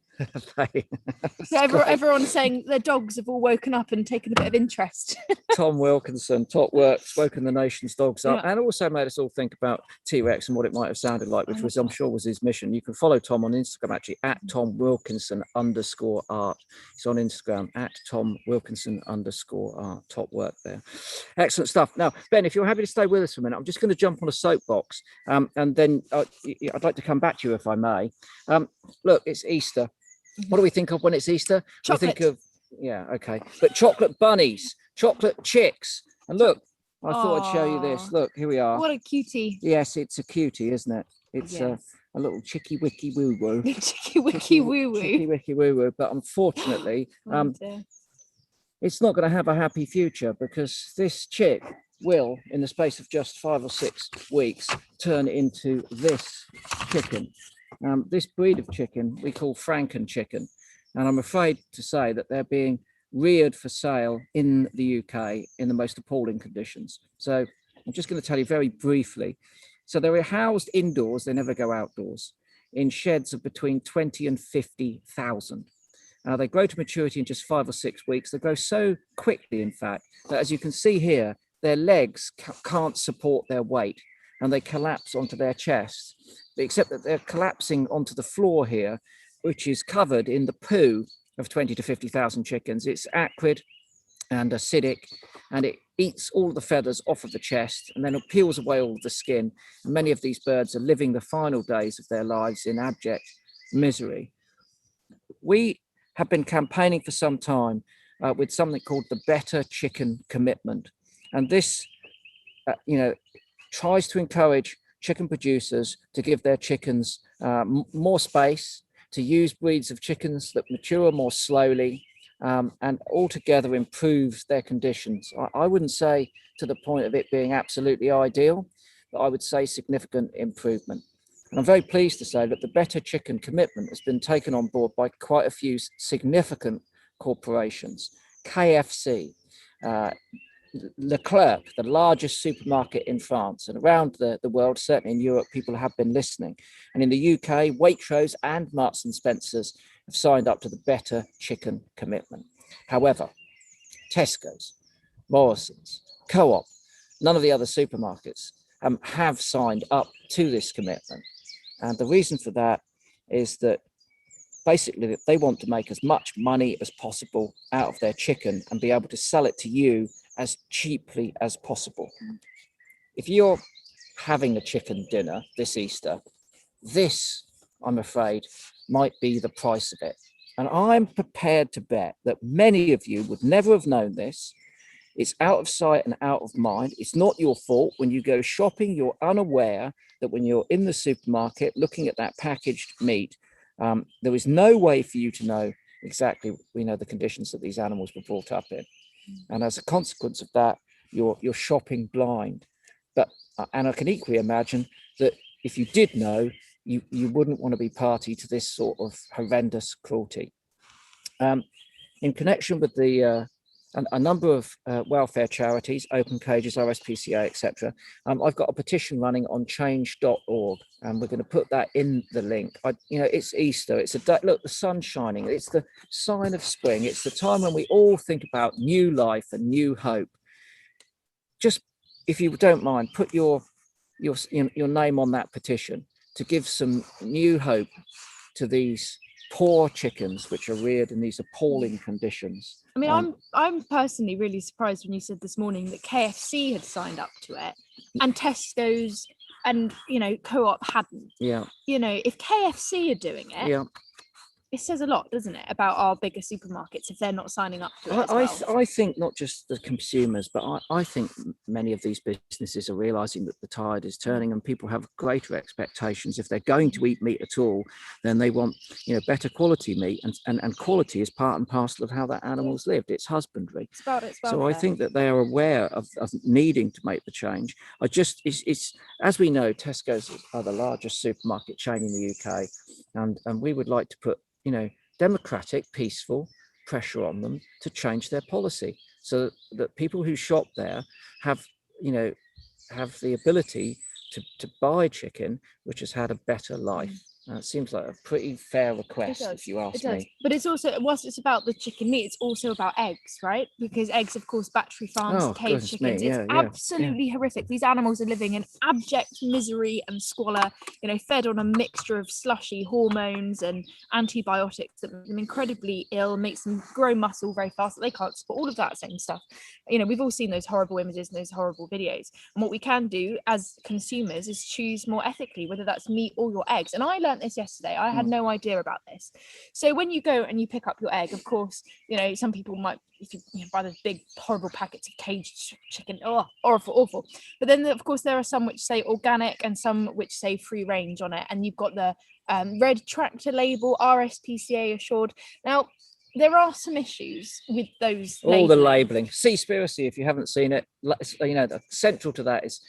So everyone's saying their dogs have all woken up and taken a bit of interest. Tom Wilkinson, top work, woken the nation's dogs up, Yeah. and also made us all think about T-Rex and what it might have sounded like, which was, I'm sure, was his mission. You can follow Tom on Instagram, actually, at Tom Wilkinson_art. He's on Instagram at Tom Wilkinson_art. Top work there. Excellent stuff. Now, Ben, if you're happy to stay with us for a minute, I'm just going to jump on a soapbox, and then I'd like to come back to you if I may. Look, it's Easter. What do we think of when it's Easter? Chocolate. We think of, yeah, okay, but chocolate bunnies, chocolate chicks. And look, I thought I'd show you this. Aw. Look, here we are. What a cutie. Yes, it's a cutie, isn't it? It's Yes. a little chicky wicky woo woo. Chicky wicky woo Chicky woo. wicky woo woo. But unfortunately, it's not going to have a happy future, because this chick will, in the space of just 5 or 6 weeks, turn into this chicken. This breed of chicken we call Franken chicken, and I'm afraid to say that they're being reared for sale in the UK in the most appalling conditions. So I'm just going to tell you very briefly. So they're housed indoors, they never go outdoors, in sheds of between 20 and 50,000. They grow to maturity in just 5 or 6 weeks. They grow so quickly, in fact, that as you can see here, their legs can't support their weight, and they collapse onto their chest, except that they're collapsing onto the floor here, which is covered in the poo of 20 to 50,000 chickens. It's acrid and acidic, and it eats all the feathers off of the chest, and then it peels away all of the skin. And many of these birds are living the final days of their lives in abject misery. We have been campaigning for some time with something called the Better Chicken Commitment. And this, tries to encourage chicken producers to give their chickens more space, to use breeds of chickens that mature more slowly, and altogether improves their conditions. I wouldn't say to the point of it being absolutely ideal, but I would say significant improvement. And I'm very pleased to say that the Better Chicken Commitment has been taken on board by quite a few significant corporations. KFC, Leclerc, the largest supermarket in France, and around the world, certainly in Europe, people have been listening. And in the UK, Waitrose and Marks and Spencer's have signed up to the Better Chicken Commitment. However, Tesco's, Morrison's, Co-op, none of the other supermarkets have signed up to this commitment. And the reason for that is that basically they want to make as much money as possible out of their chicken and be able to sell it to you as cheaply as possible. If you're having a chicken dinner this Easter, this, I'm afraid, might be the price of it. And I'm prepared to bet that many of you would never have known this. It's out of sight and out of mind. It's not your fault. When you go shopping, you're unaware that when you're in the supermarket looking at that packaged meat, there is no way for you to know exactly, the conditions that these animals were brought up in. And as a consequence of that, you're shopping blind. But and I can equally imagine that if you did know, you wouldn't want to be party to this sort of horrendous cruelty. In connection with a number of welfare charities, Open Cages, RSPCA, etc. I've got a petition running on change.org, and we're going to put that in the link. It's Easter. It's a day, look, the sun's shining. It's the sign of spring. It's the time when we all think about new life and new hope. Just, if you don't mind, put your name on that petition to give some new hope to these poor chickens which are reared in these appalling conditions. I mean, I'm personally really surprised when you said this morning that KFC had signed up to it and Tesco's and Co-op hadn't. Yeah. If KFC are doing it, yeah, it says a lot, doesn't it, about our bigger supermarkets if they're not signing up to it as well. I think not just the consumers, but I think many of these businesses are realizing that the tide is turning, and people have greater expectations. If they're going to eat meat at all, then they want, better quality meat, and quality is part and parcel of how that animal's lived. It's husbandry. It's about its So I welfare. think that they are aware of needing to make the change. It's as we know, Tesco's are the largest supermarket chain in the UK, and we would like to put democratic, peaceful pressure on them to change their policy, so that people who shop there have the ability to buy chicken which has had a better life. It seems like a pretty fair request, if you ask me. But it's also, whilst it's about the chicken meat, it's also about eggs, right? Because eggs, of course, battery farms, cage chickens, it's absolutely horrific. These animals are living in abject misery and squalor, fed on a mixture of slushy hormones and antibiotics that make them incredibly ill, makes them grow muscle very fast. They can't support all of that same stuff. We've all seen those horrible images and those horrible videos. And what we can do as consumers is choose more ethically, whether that's meat or your eggs. And I learned this yesterday. I had no idea about this. So when you go and you pick up your egg, of course, some people might, if you buy those big horrible packets of caged chicken, awful. But then of course there are some which say organic and some which say free range on it, and you've got the red tractor label, RSPCA assured. Now there are some issues with those the labeling. Seaspiracy, if you haven't seen it, central to that is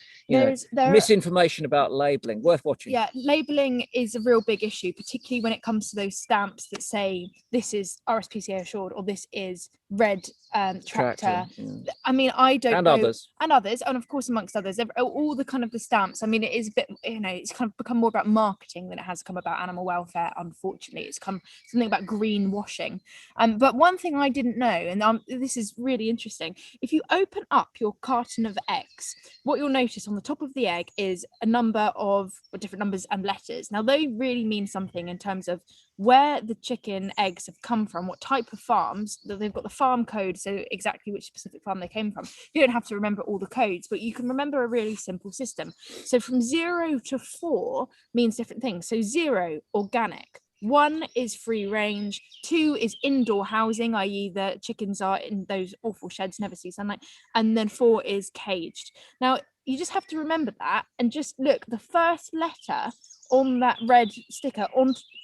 misinformation about labeling. Worth watching. Yeah, labeling is a real big issue, particularly when it comes to those stamps that say this is RSPCA assured or this is red tractor. Yeah. I mean, I don't know. And others, and of course amongst others, all the kind of the stamps. I mean, it is a bit, it's kind of become more about marketing than it has come about animal welfare. Unfortunately, it's come something about greenwashing. But one thing I didn't know, and this is really interesting, if you open up your carton of eggs, what you'll notice on the top of the egg is a number of different numbers and letters. Now they really mean something in terms of where the chicken eggs have come from, what type of farms, that they've got the farm code, so exactly which specific farm they came from. You don't have to remember all the codes, but you can remember a really simple system. So from 0 to 4 means different things. So 0, organic. 1 is free range, 2 is indoor housing, i.e. the chickens are in those awful sheds, never see sunlight, and then 4 is caged. Now, you just have to remember that and just look, the first letter on that red sticker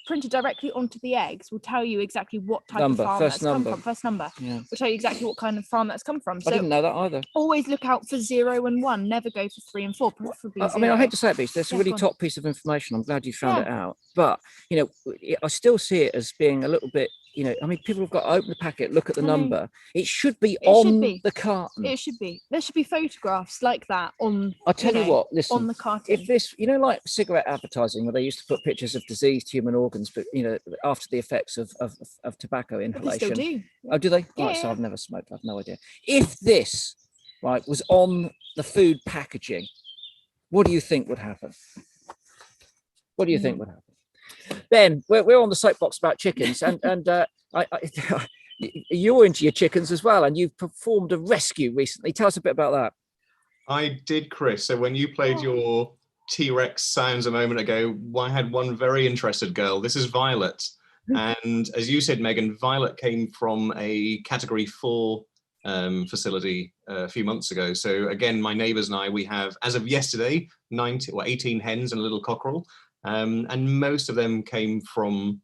printed directly onto the eggs will tell you exactly what type of farm that's come from. First number will tell you exactly what kind of farm that's come from. I didn't know that either. Always look out for 0 and 1. Never go for 3 and 4. Preferably 0. I mean, I hate to say it, Beast, that's a really top piece of information. I'm glad you found it out. But, I still see it as being a little bit, I mean, people have got to open the packet, look at the number. It should be on the carton. It should be. There should be photographs like that on. I'll tell you what, listen, on the carton. If this, like cigarette advertising, where they used to put pictures of diseased human organs, but after the effects of tobacco inhalation. They still do. Oh, do they? Yeah. Right, so I've never smoked. I've no idea. If this, was on the food packaging, what do you think would happen? What do you think would happen? Ben, we're on the soapbox about chickens, and you're into your chickens as well, and you've performed a rescue recently. Tell us a bit about that. I did, Chris. So when you played your T-Rex sounds a moment ago, I had one very interested girl. This is Violet. And as you said, Megan, Violet came from a Category 4 facility a few months ago. So again, my neighbours and I, we have, as of yesterday, 18 hens and a little cockerel. And most of them came from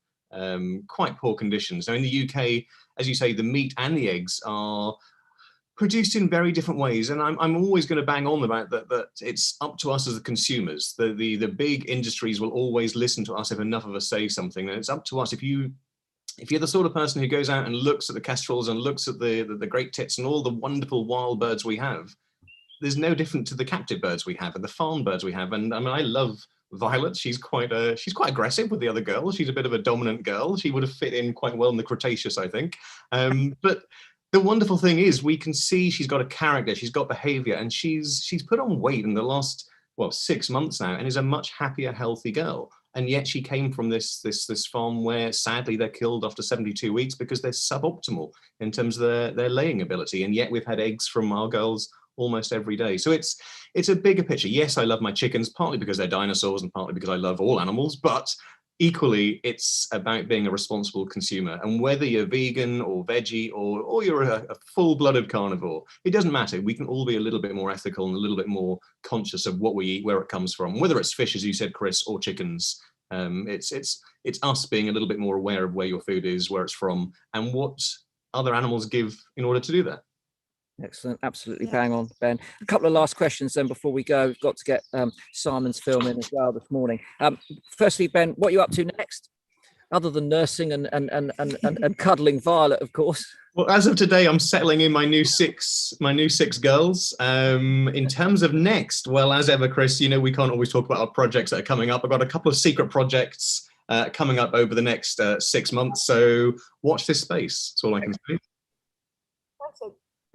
quite poor conditions. Now in the UK, as you say, the meat and the eggs are produced in very different ways, and I'm always going to bang on about that it's up to us as the consumers. The big industries will always listen to us if enough of us say something, and it's up to us. If you're the sort of person who goes out and looks at the kestrels and looks at the great tits and all the wonderful wild birds we have, there's no different to the captive birds we have and the farm birds we have. And I mean, I love Violet. She's quite aggressive with the other girls. She's a bit of a dominant girl. She would have fit in quite well in the Cretaceous, I think. But the wonderful thing is we can see she's got a character, she's got behavior, and she's put on weight in the last 6 months now, and is a much happier, healthy girl. And yet she came from this farm where sadly they're killed after 72 weeks because they're suboptimal in terms of their laying ability. And yet we've had eggs from our girls almost every day. So it's a bigger picture. Yes, I love my chickens, partly because they're dinosaurs and partly because I love all animals, but equally, it's about being a responsible consumer. And whether you're vegan or veggie or you're a full-blooded carnivore, it doesn't matter. We can all be a little bit more ethical and a little bit more conscious of what we eat, where it comes from, whether it's fish, as you said, Chris, or chickens. It's us being a little bit more aware of where your food is, where it's from, and what other animals give in order to do that. Excellent, absolutely bang on, Ben. A couple of last questions then before we go. We've got to get Simon's film in as well this morning. Firstly, Ben, what are you up to next, other than nursing and cuddling Violet, of course? Well, as of today, I'm settling in my new six girls. In terms of next, well, as ever, Chris, you know we can't always talk about our projects that are coming up. I've got a couple of secret projects coming up over the next 6 months, so watch this space. That's all I can say.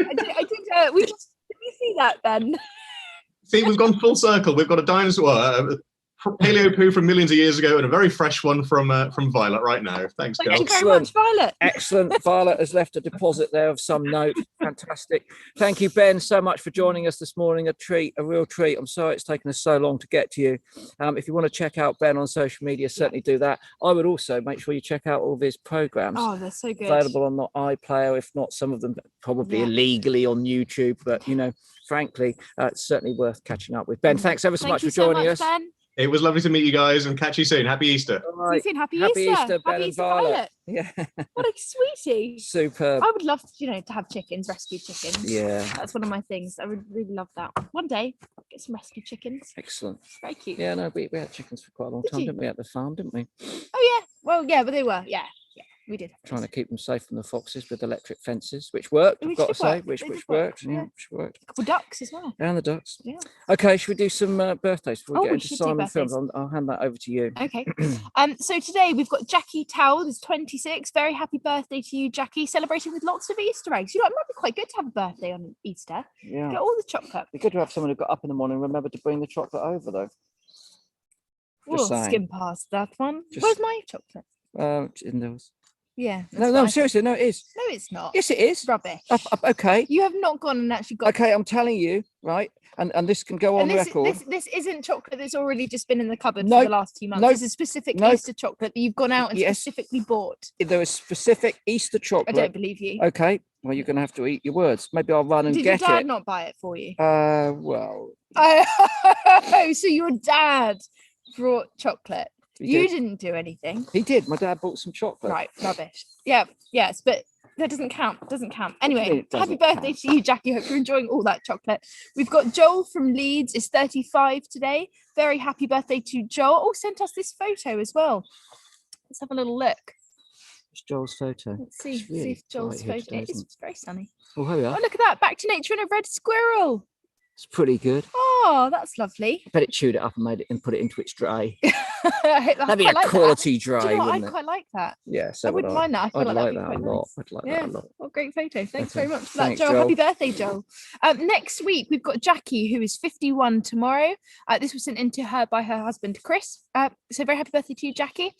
Did you see that, Ben? See, we've gone full circle. We've got a dinosaur, paleo poo from millions of years ago, and a very fresh one from Violet right now. Thanks, girls. Thank you very much, Violet. Excellent. Violet has left a deposit there of some note. Fantastic. Thank you, Ben, so much for joining us this morning. A treat, a real treat. I'm sorry it's taken us so long to get to you. If you want to check out Ben on social media, certainly do that. I would also make sure you check out all of his programs. Oh, they're so good. Available on the iPlayer, if not some of them probably illegally on YouTube. But, you know, frankly, it's certainly worth catching up with. Ben, thanks ever so much for joining us. Ben. It was lovely to meet you guys, and catch you soon. Happy Easter. All right. See you soon. Happy Easter, Ben Happy and Easter, Violet. Yeah. What a sweetie. Superb. I would love to have chickens, rescue chickens. Yeah. That's one of my things. I would really love that. One day, get some rescue chickens. Excellent. Very cute. Yeah, no, we had chickens for quite a long time, didn't we, at the farm, didn't we? Oh, yeah. Well, yeah, but they were. Yeah. We did. Trying to keep them safe from the foxes with electric fences, which worked, I've got to say, which worked. Yeah, which worked. A couple of ducks as well. And the ducks. Yeah. Okay, should we do some birthdays before we get into should Simon do Films? I'll hand that over to you. Okay. So today we've got Jackie Towell, who's 26. Very happy birthday to you, Jackie. Celebrating with lots of Easter eggs. You know, it might be quite good to have a birthday on Easter. Yeah. Get all the chocolate. It'd be good to have someone who got up in the morning and remembered to bring the chocolate over, though. We'll skim past that one. Just, where's my chocolate? In those. Yeah. No, seriously, no, it is. No, it's not. Yes, it is. Rubbish. Okay. You have not gone and actually got. Okay, I'm telling you, right? And this can go on record. This isn't chocolate that's already just been in the cupboard for the last 2 months. This is specific Easter chocolate that you've gone out and specifically bought. There is specific Easter chocolate. I don't believe you. Okay, well, you're going to have to eat your words. Maybe I'll run and get it. Did your dad not buy it for you? Well. Oh, so your dad brought chocolate. You didn't do anything. He did. My dad bought some chocolate. Right, rubbish. Yeah, yes, but that doesn't count. Anyway, happy birthday to you, Jackie. Hope you're enjoying all that chocolate. We've got Joel from Leeds, is 35 today. Very happy birthday to Joel. Oh, sent us this photo as well. Let's have a little look. It's Joel's photo. Let's see if Joel's photo. It's very sunny. Oh, here we are. Oh, look at that. Back to nature and a red squirrel. It's pretty good. Oh, that's lovely. I bet it chewed it up and made it and put it into its dray. That'd be a quality dray. Do you know what? Wouldn't I quite like that. Yeah, so I wouldn't mind that. I feel like that a lot. I'd like that a lot. Oh, great photo. Thanks Okay. very much for that, Thanks, Joel. Joel. Happy birthday, Joel. Next week, we've got Jackie, who is 51 tomorrow. This was sent in to her by her husband, Chris. So very happy birthday to you, Jackie.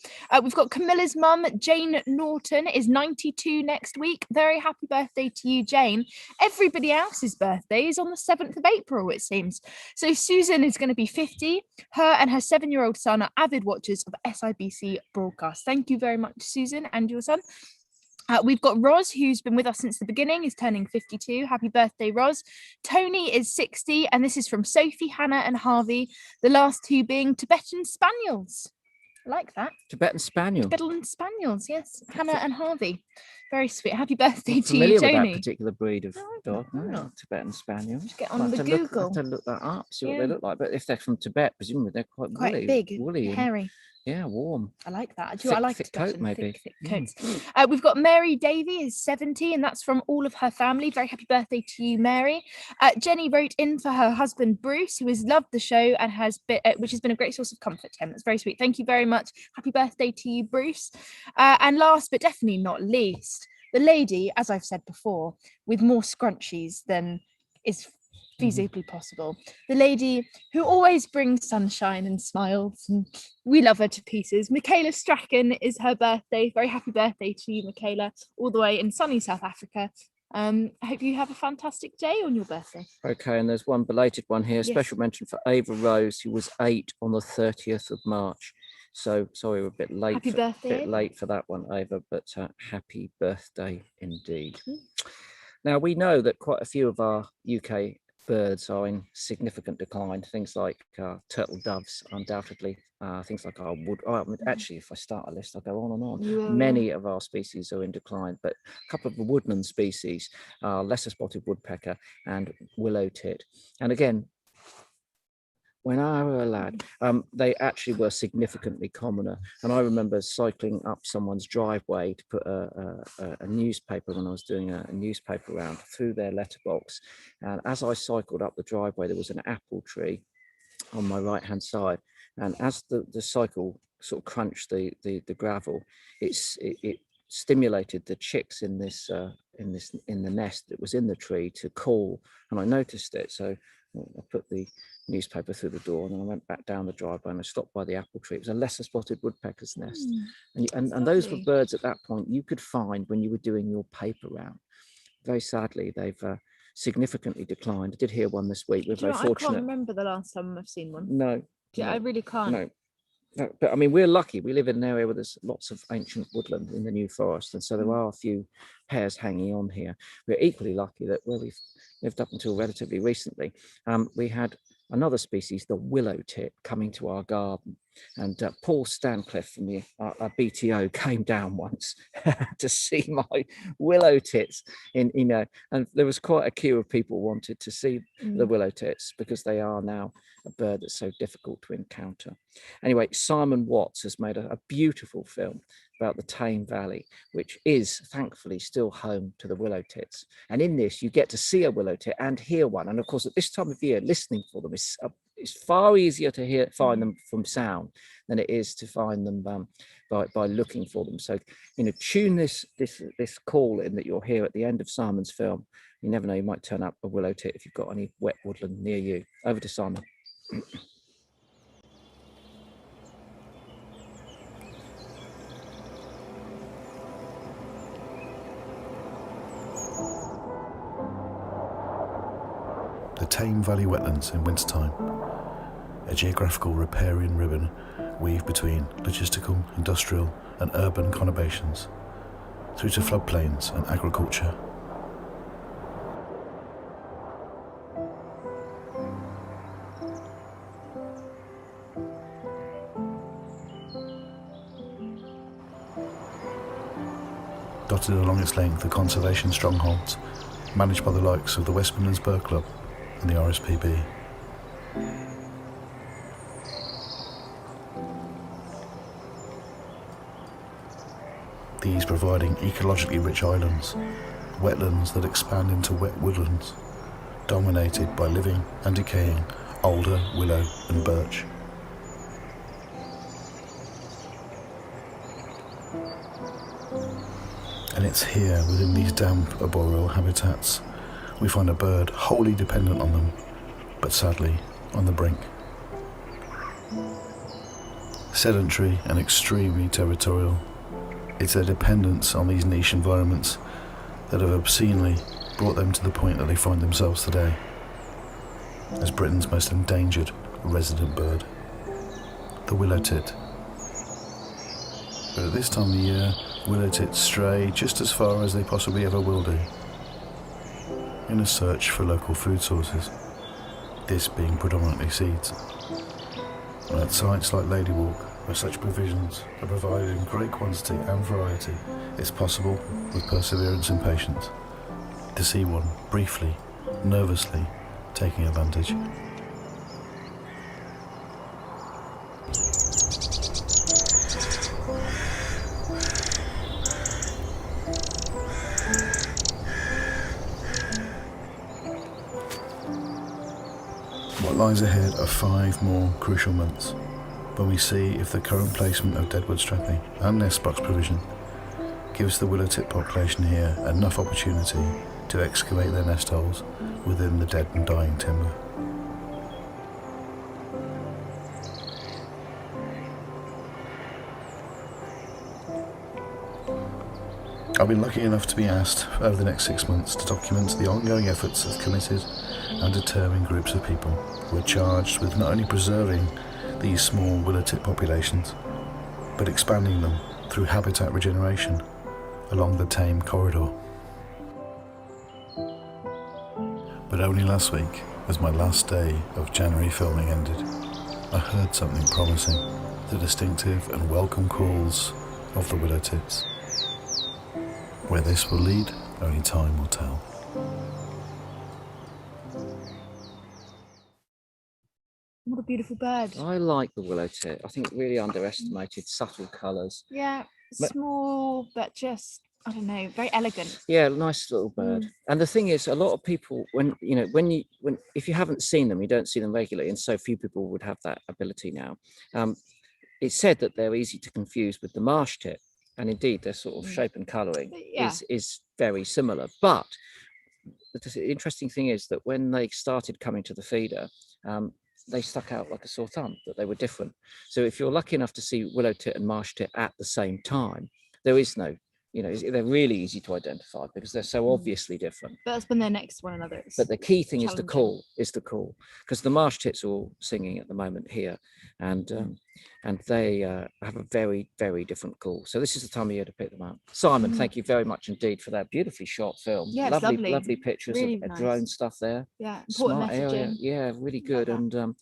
We've got Camilla's mum, Jane Norton, is 92 next week. Very happy birthday to you, Jane. Everybody else's birthday is on the 7th of April, it seems. So Susan is going to be 50. Her and her 7-year-old son are avid watchers of SIBC broadcasts. Thank you very much, Susan, and your son. We've got Roz, who's been with us since the beginning, is turning 52. Happy birthday, Roz. Tony is 60, and this is from Sophie, Hannah, and Harvey, the last two being Tibetan Spaniels. I like that. Tibetan Spaniel. Tibetan Spaniels, yes. Hannah and Harvey. Very sweet. Happy birthday to familiar you, with Tony. that particular breed of dog. I'm No, not. Tibetan Spaniel. Just get on the Google. I have to look that up, see what Yeah. they look like. But if they're from Tibet, presumably they're quite woolly, big, woolly and, hairy. yeah, warm. I like that. I Thick- like thick Tibetan, coat, maybe. thick coats. We've got Mary Davey is 70, and that's from all of her family. Very happy birthday to you, Mary. Jenny wrote in for her husband Bruce, who has loved the show and has been, which has been a great source of comfort to him. That's very sweet. Thank you very much. Happy birthday to you, Bruce. And last but definitely not least, the lady, as I've said before, with more scrunchies than is feasibly possible. The lady who always brings sunshine and smiles, and we love her to pieces. Michaela Strachan is her birthday. Very happy birthday to you, Michaela, all the way in sunny South Africa. I hope you have a fantastic day on your birthday. Okay, and there's one belated one here. Yes. Special mention for Ava Rose, who was 8 on the 30th of March. So sorry we're a bit late. Happy birthday. Bit late for that one, Ava, but happy birthday indeed. Mm. Now we know that quite a few of our UK birds are in significant decline. Things like turtle doves, undoubtedly. Things like our wood. Oh, actually, if I start a list, I'll go on and on. Many of our species are in decline, but a couple of the woodland species are lesser spotted woodpecker and willow tit. And again, when I were a lad, they actually were significantly commoner. And I remember cycling up someone's driveway to put a newspaper, when I was doing a newspaper round, through their letterbox. And as I cycled up the driveway, there was an apple tree on my right hand side. And as the cycle sort of crunched the gravel, it stimulated the chicks in the nest that was in the tree to call, and I noticed it. So I put the newspaper through the door, and then I went back down the driveway and I stopped by the apple tree. It was a lesser spotted woodpecker's nest. And those were birds at that point you could find when you were doing your paper round. Very sadly, they've significantly declined. I did hear one this week. We're very fortunate. I can't remember the last time I've seen one. No. I really can't. No. But I mean, we're lucky. We live in an area where there's lots of ancient woodland in the New Forest, and so there are a few pairs hanging on here. We're equally lucky that where we've lived up until relatively recently, we had another species, the willow tit, coming to our garden. And Paul Stancliffe from the BTO came down once to see my willow tits and there was quite a queue of people wanted to see the willow tits because they are now a bird that's so difficult to encounter. Anyway, Simon Watts has made a beautiful film about the Tame Valley, which is thankfully still home to the willow tits. And in this, you get to see a willow tit and hear one. And of course, at this time of year, listening for them is far easier to find them from sound than it is to find them by looking for them. So, tune this call in that you'll hear at the end of Simon's film. You never know, you might turn up a willow tit if you've got any wet woodland near you. Over to Simon. The Tame Valley wetlands in wintertime, a geographical riparian ribbon weaved between logistical, industrial and urban conurbations, through to floodplains and agriculture. Dotted along its length are conservation strongholds, managed by the likes of the West Midlands Bird Club and the RSPB. These providing ecologically rich islands, wetlands that expand into wet woodlands, dominated by living and decaying alder, willow and birch. And it's here, within these damp arboreal habitats, we find a bird wholly dependent on them, but sadly on the brink. Sedentary and extremely territorial, it's their dependence on these niche environments that have obscenely brought them to the point that they find themselves today, as Britain's most endangered resident bird, the willow tit. But at this time of the year, willow tits stray just as far as they possibly ever will do, in a search for local food sources, this being predominantly seeds. And at sites like Ladywalk, where such provisions are provided in great quantity and variety, it's possible, with perseverance and patience, to see one briefly, nervously taking advantage. What lies ahead are 5 more crucial months, when we see if the current placement of deadwood strapping and nest box provision gives the willow tit population here enough opportunity to excavate their nest holes within the dead and dying timber. I've been lucky enough to be asked over the next 6 months to document the ongoing efforts of committed and determined groups of people who are charged with not only preserving these small willow tit populations, but expanding them through habitat regeneration along the tame corridor. But only last week, as my last day of January filming ended, I heard something promising, the distinctive and welcome calls of the willow tits. Where this will lead, only time will tell. What a beautiful bird. I like the willow tit. I think really underestimated, subtle colours. Yeah, But- small, but just, I don't know, very elegant. Yeah, nice little bird. And the thing is, a lot of people, if you haven't seen them, you don't see them regularly, and so few people would have that ability now. It's said that they're easy to confuse with the marsh tit, and indeed their sort of shape and colouring is very similar. But the interesting thing is that when they started coming to the feeder, they stuck out like a sore thumb, that they were different. So if you're lucky enough to see willow tit and marsh tit at the same time, there is no, they're really easy to identify because they're so obviously different. But that's when they're next to one another. But the key thing is the challenging. call, because the marsh tits are all singing at the moment here, and they have a very, very different call. So this is the time of year to pick them up. Simon, thank you very much indeed for that beautifully shot film. Yeah, it's lovely. Lovely pictures Really of nice. drone stuff there. Yeah, important Smart area. messaging. Yeah, really good. that. And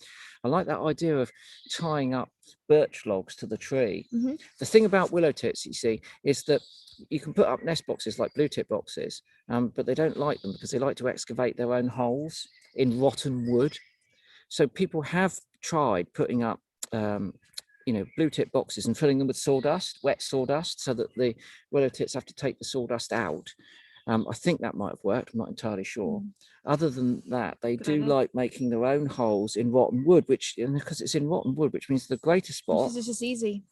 I like that idea of tying up birch logs to the tree. Mhm. The thing about willow tits, you see, is that you can put up nest boxes like blue tit boxes, but they don't like them because they like to excavate their own holes in rotten wood. So people have tried putting up blue tit boxes and filling them with sawdust, wet sawdust, so that the willow tits have to take the sawdust out. I think that might have worked. I'm not entirely sure. Other than that, they do idea. like making their own holes in rotten wood, because it's in rotten wood, which means the greater spot, This is just easy,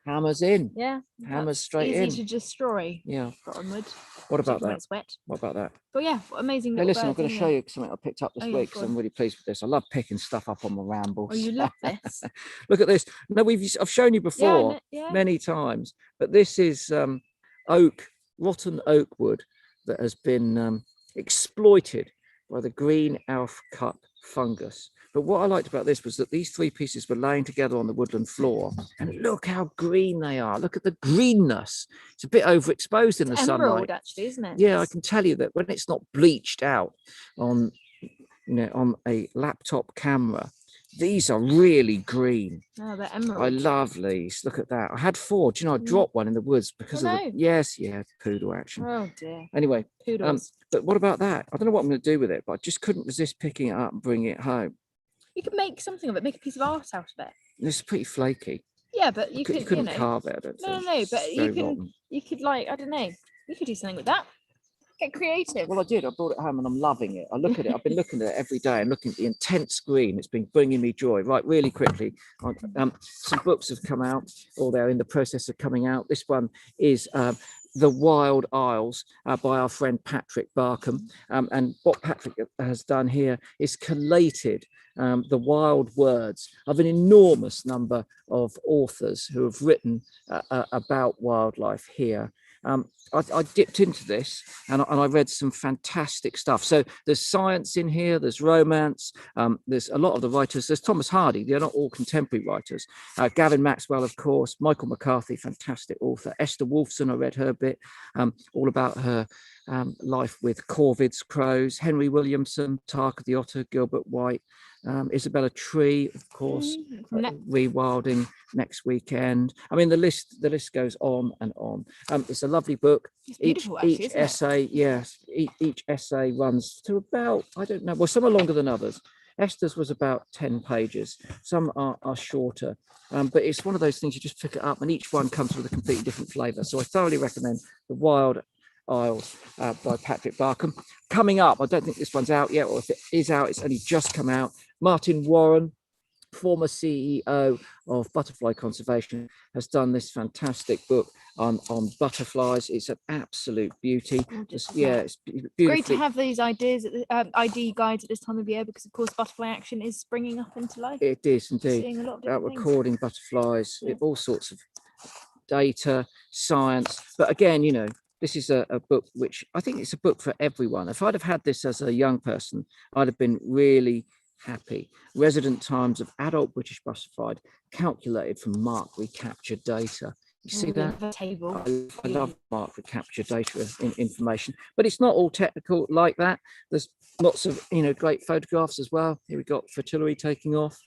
hammers in, Yeah, hammers that's straight easy in. to destroy. Yeah. Rotten wood. What about Particularly when that? it's wet. What about that? But yeah, what amazing. Hey, little listen, I'm birds, going to isn't show it? you something I picked up this Oh, yeah, week, go so I'm on. really pleased with this. I love picking stuff up on my rambles. Oh, you love this. Look at this. No, I've shown you before yeah. many times, but this is rotten oak wood that has been exploited by the green elf cup fungus. But what I liked about this was that these three pieces were laying together on the woodland floor, and look how green they are. Look at the greenness. It's a bit overexposed in the Emerald, sunlight. actually, isn't it? Yeah, I can tell you that when it's not bleached out on a laptop camera, these are really green. Oh, they're emerald. I love these. Look at that. I had four. Do you know, I dropped one in the woods because Oh, of no. poodle action. Oh dear. Anyway, Poodles. but what about that? I don't know what I'm going to do with it, but I just couldn't resist picking it up and bringing it home. You could make something of it. Make a piece of art out of it. It's pretty flaky. Yeah, but you could, couldn't carve it, I don't No, think. no, It's but very you can. rotten. You could I don't know. You could do something with that. Get creative. Well, I did. I brought it home and I'm loving it. I look at it. I've been looking at it every day and looking at the intense green. It's been bringing me joy. Right, really quickly. Some books have come out, or they're in the process of coming out. This one is The Wild Isles by our friend Patrick Barkham. And what Patrick has done here is collated the wild words of an enormous number of authors who have written about wildlife here. I dipped into this and I read some fantastic stuff. So there's science in here, there's romance, there's a lot of the writers. There's Thomas Hardy, they're not all contemporary writers. Gavin Maxwell, of course, Michael McCarthy, fantastic author. Esther Wolfson, I read her bit, all about her life with corvids, crows. Henry Williamson, Tarka the Otter, Gilbert White, Isabella Tree, of course, rewilding next weekend. I mean, the list goes on and on. It's a lovely book. It's beautiful, actually, isn't it? essay, yes, each essay runs to about, I don't know, well, some are longer than others. Esther's was about 10 pages. Some are shorter, but it's one of those things you just pick it up and each one comes with a completely different flavour. So I thoroughly recommend The Wild Isles by Patrick Barkham. Coming up, I don't think this one's out yet, or if it is out, it's only just come out. Martin Warren, former CEO of Butterfly Conservation, has done this fantastic book on butterflies. It's an absolute beauty. It's beautiful. Great to have these ideas, ID guides at this time of year, because of course butterfly action is springing up into life. It is indeed. Seeing a lot of About different things. recording butterflies, Yeah. all sorts of data, science. But again, this is a book which I think it's a book for everyone. If I'd have had this as a young person, I'd have been really happy. Resident times of adult British butterfly calculated from mark recapture data. You see that? The table. I love mark recapture data information, but it's not all technical like that. There's lots of great photographs as well. Here we got fritillary taking off.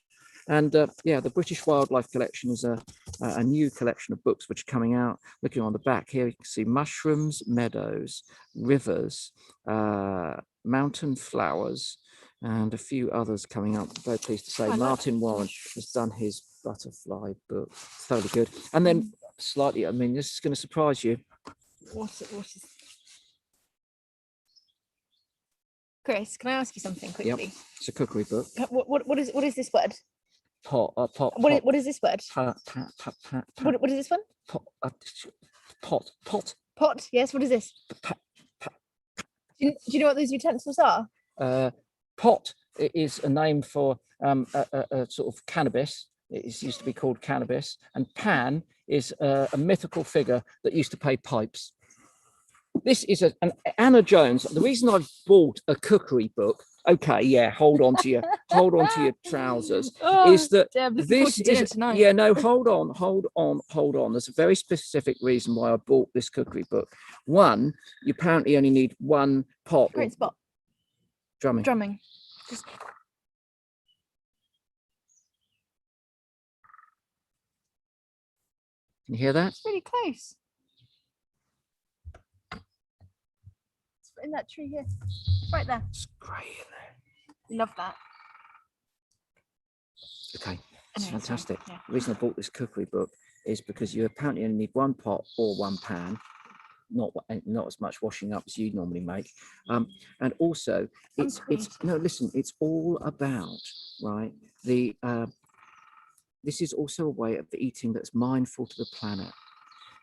And yeah, the British Wildlife Collection is a new collection of books which are coming out. Looking on the back here, you can see mushrooms, meadows, rivers, mountain flowers, and a few others coming up. Very pleased to say Martin Warren has done his butterfly book. Thoroughly good. And then slightly, I mean, this is going to surprise you. What is... Chris, can I ask you something quickly? Yep. It's a cookery book. What is this word? Pot. What is this word? What is this one? Pot. Pot. Yes. What is this? Do you know what those utensils are? Pot is a name for a sort of cannabis. It used to be called cannabis, and pan is a mythical figure that used to play pipes. This is an Anna Jones. The reason I've bought a cookery book, okay, yeah, hold on to your trousers, is that this is hold on. There's a very specific reason why I bought this cookery book. One, you apparently only need one pot. Great spot. Drumming. Just... Can you hear that? It's really close. In that tree here, right there. It's great, isn't it? We love that. Okay, it's Anyway, fantastic. yeah. The reason I bought this cookery book is because you apparently only need one pot or one pan, not as much washing up as you normally make, and also it's all about this is also a way of eating that's mindful to the planet.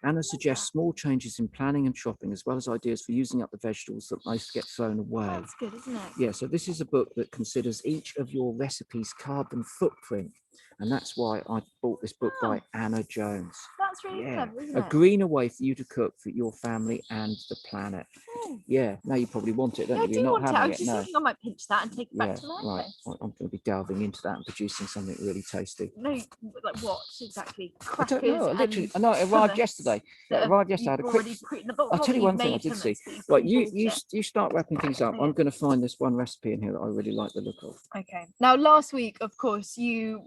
Anna suggests small changes in planning and shopping, as well as ideas for using up the vegetables that most get thrown away. That's good, isn't it? Yeah, so this is a book that considers each of your recipes' carbon footprint. And that's why I bought this book by Anna Jones. That's really clever, isn't A it? greener way for you to cook for your family and the planet. Yeah, now you probably want it, don't you? I do You're not want it. I having was just thinking I might pinch that and take it back to life. Right. I'm going to be delving into that and producing something really tasty. No, like what exactly? I don't know. Literally, I know it arrived yesterday. I had a quick. I'll tell you one thing I did see. Right, you start wrapping things up. I'm going to find this one recipe in here that I really like the look of. Okay. Now, last week, of course, we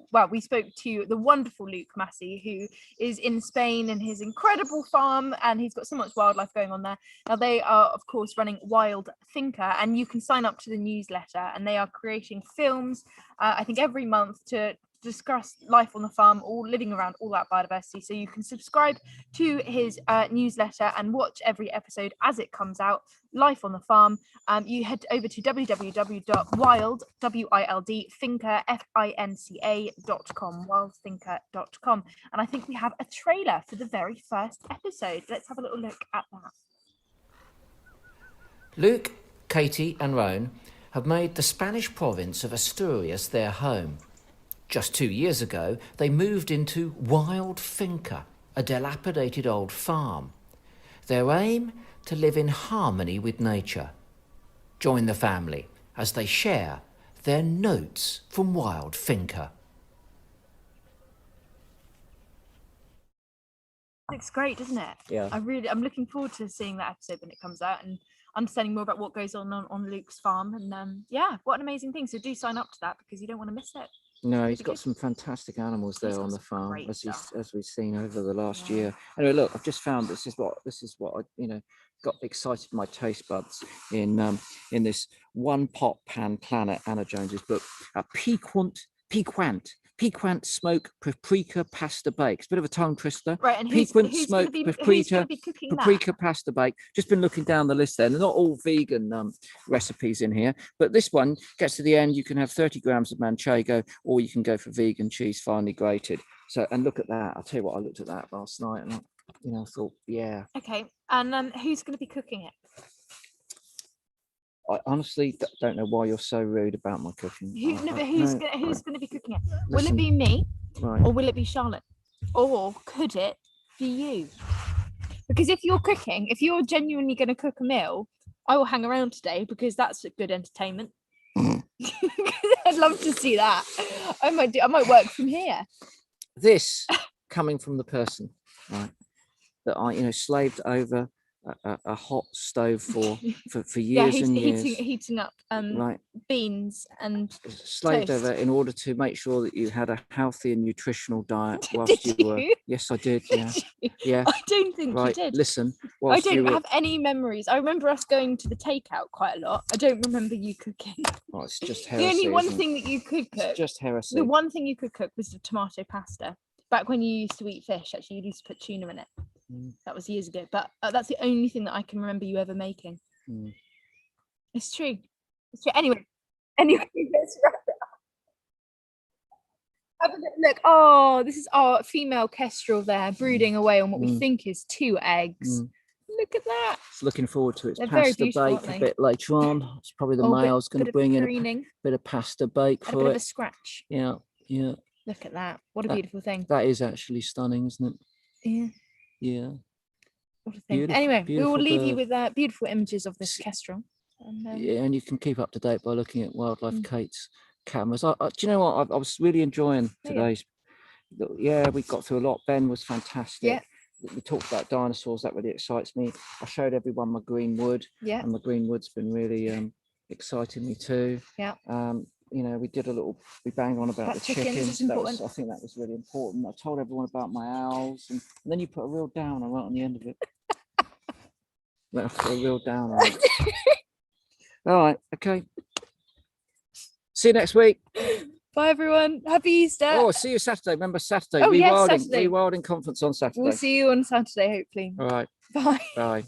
spoke to the wonderful Luke Massey, who is in Spain in his incredible farm, and he's got so much wildlife going on there. Now, they are, of course, running Wild Thinker, and you can sign up to the newsletter, and they are creating films, I think every month, to discuss life on the farm, all living around all that biodiversity. So you can subscribe to his newsletter and watch every episode as it comes out, life on the farm. You head over to www.wildthinker.com, wildthinker.com, and I think we have a trailer for the very first episode. Let's have a little look at that. Luke, Katie and Roan have made the Spanish province of Asturias their home. Just 2 years ago, they moved into Wild Thinker, a dilapidated old farm. Their aim? To live in harmony with nature. Join the family as they share their notes from Wild Thinker. Looks great, doesn't it? Yeah. I'm looking forward to seeing that episode when it comes out and understanding more about what goes on Luke's farm. And what an amazing thing. So do sign up to that because you don't want to miss it. No, he's got some fantastic animals there on the farm, as we've seen over the last year. Anyway, look, I've just found this is what I got excited my taste buds in this One Pot Pan Planet, Anna Jones's book. Piquant smoke paprika pasta bake. It's a bit of a tongue twister. Right, and piquant smoke paprika pasta bake. Just been looking down the list there. They're not all vegan recipes in here, but this one gets to the end. You can have 30 grams of manchego, or you can go for vegan cheese, finely grated. So, and look at that. I'll tell you what, I looked at that last night, and I thought, yeah. Okay, and who's going to be cooking it? I honestly don't know why you're so rude about my cooking. Who's going to be cooking it? Will it be me, or will it be Charlotte, or could it be you? Because if you're genuinely going to cook a meal, I will hang around today because that's a good entertainment. I'd love to see that. I might work from here. This coming from the person, right, that I slaved over a hot stove for years and years, heating up right, beans and slaved toast. over in order to make sure that you had a healthy and nutritional diet whilst Did you were. you? Yes, I did. Yeah, Did you? yeah. I don't think Right. you did. Listen, I whilst you don't were, have any memories. I remember us going to the takeout quite a lot. I don't remember you cooking. oh, it's just The heresy. only one isn't it? thing that you could cook, It's just heresy. the one thing you could cook was the tomato pasta. Back when you used to eat fish, actually, you used to put tuna in it. That was years ago. But that's the only thing that I can remember you ever making. It's true. It's true. Anyway, let's wrap it up. Have a look. Oh, this is our female kestrel there, brooding away on what we think is 2 eggs. Look at that. It's looking forward to its They're very pasta beautiful, bake aren't a they? bit later on. It's probably the Oh, male's going bit to of bring in a preening, bit of pasta bake and a for bit of a it. scratch. Yeah, yeah. Look at that. What a beautiful thing. That is actually stunning, isn't it? Yeah. Yeah. What a thing. Beautiful, Anyway, we will beautiful leave you bird. with beautiful images of this kestrel. And, Yeah, and you can keep up to date by looking at Wildlife Kate's cameras. Do you know what? I was really enjoying today's. Yeah, we got through a lot. Ben was fantastic. Yeah. We talked about dinosaurs. That really excites me. I showed everyone my green wood. Yeah. And the green wood's been really exciting me too. Yeah. We did we banged on about the chickens. I think that was really important. I told everyone about my owls, and then you put a real downer right on the end of it. I put a real downer on it. All right, okay. See you next week. Bye everyone. Happy Easter. Oh, see you Saturday. Remember Saturday. Oh, yes, Saturday. Rewilding conference on Saturday. We'll see you on Saturday, hopefully. All right. Bye. Bye.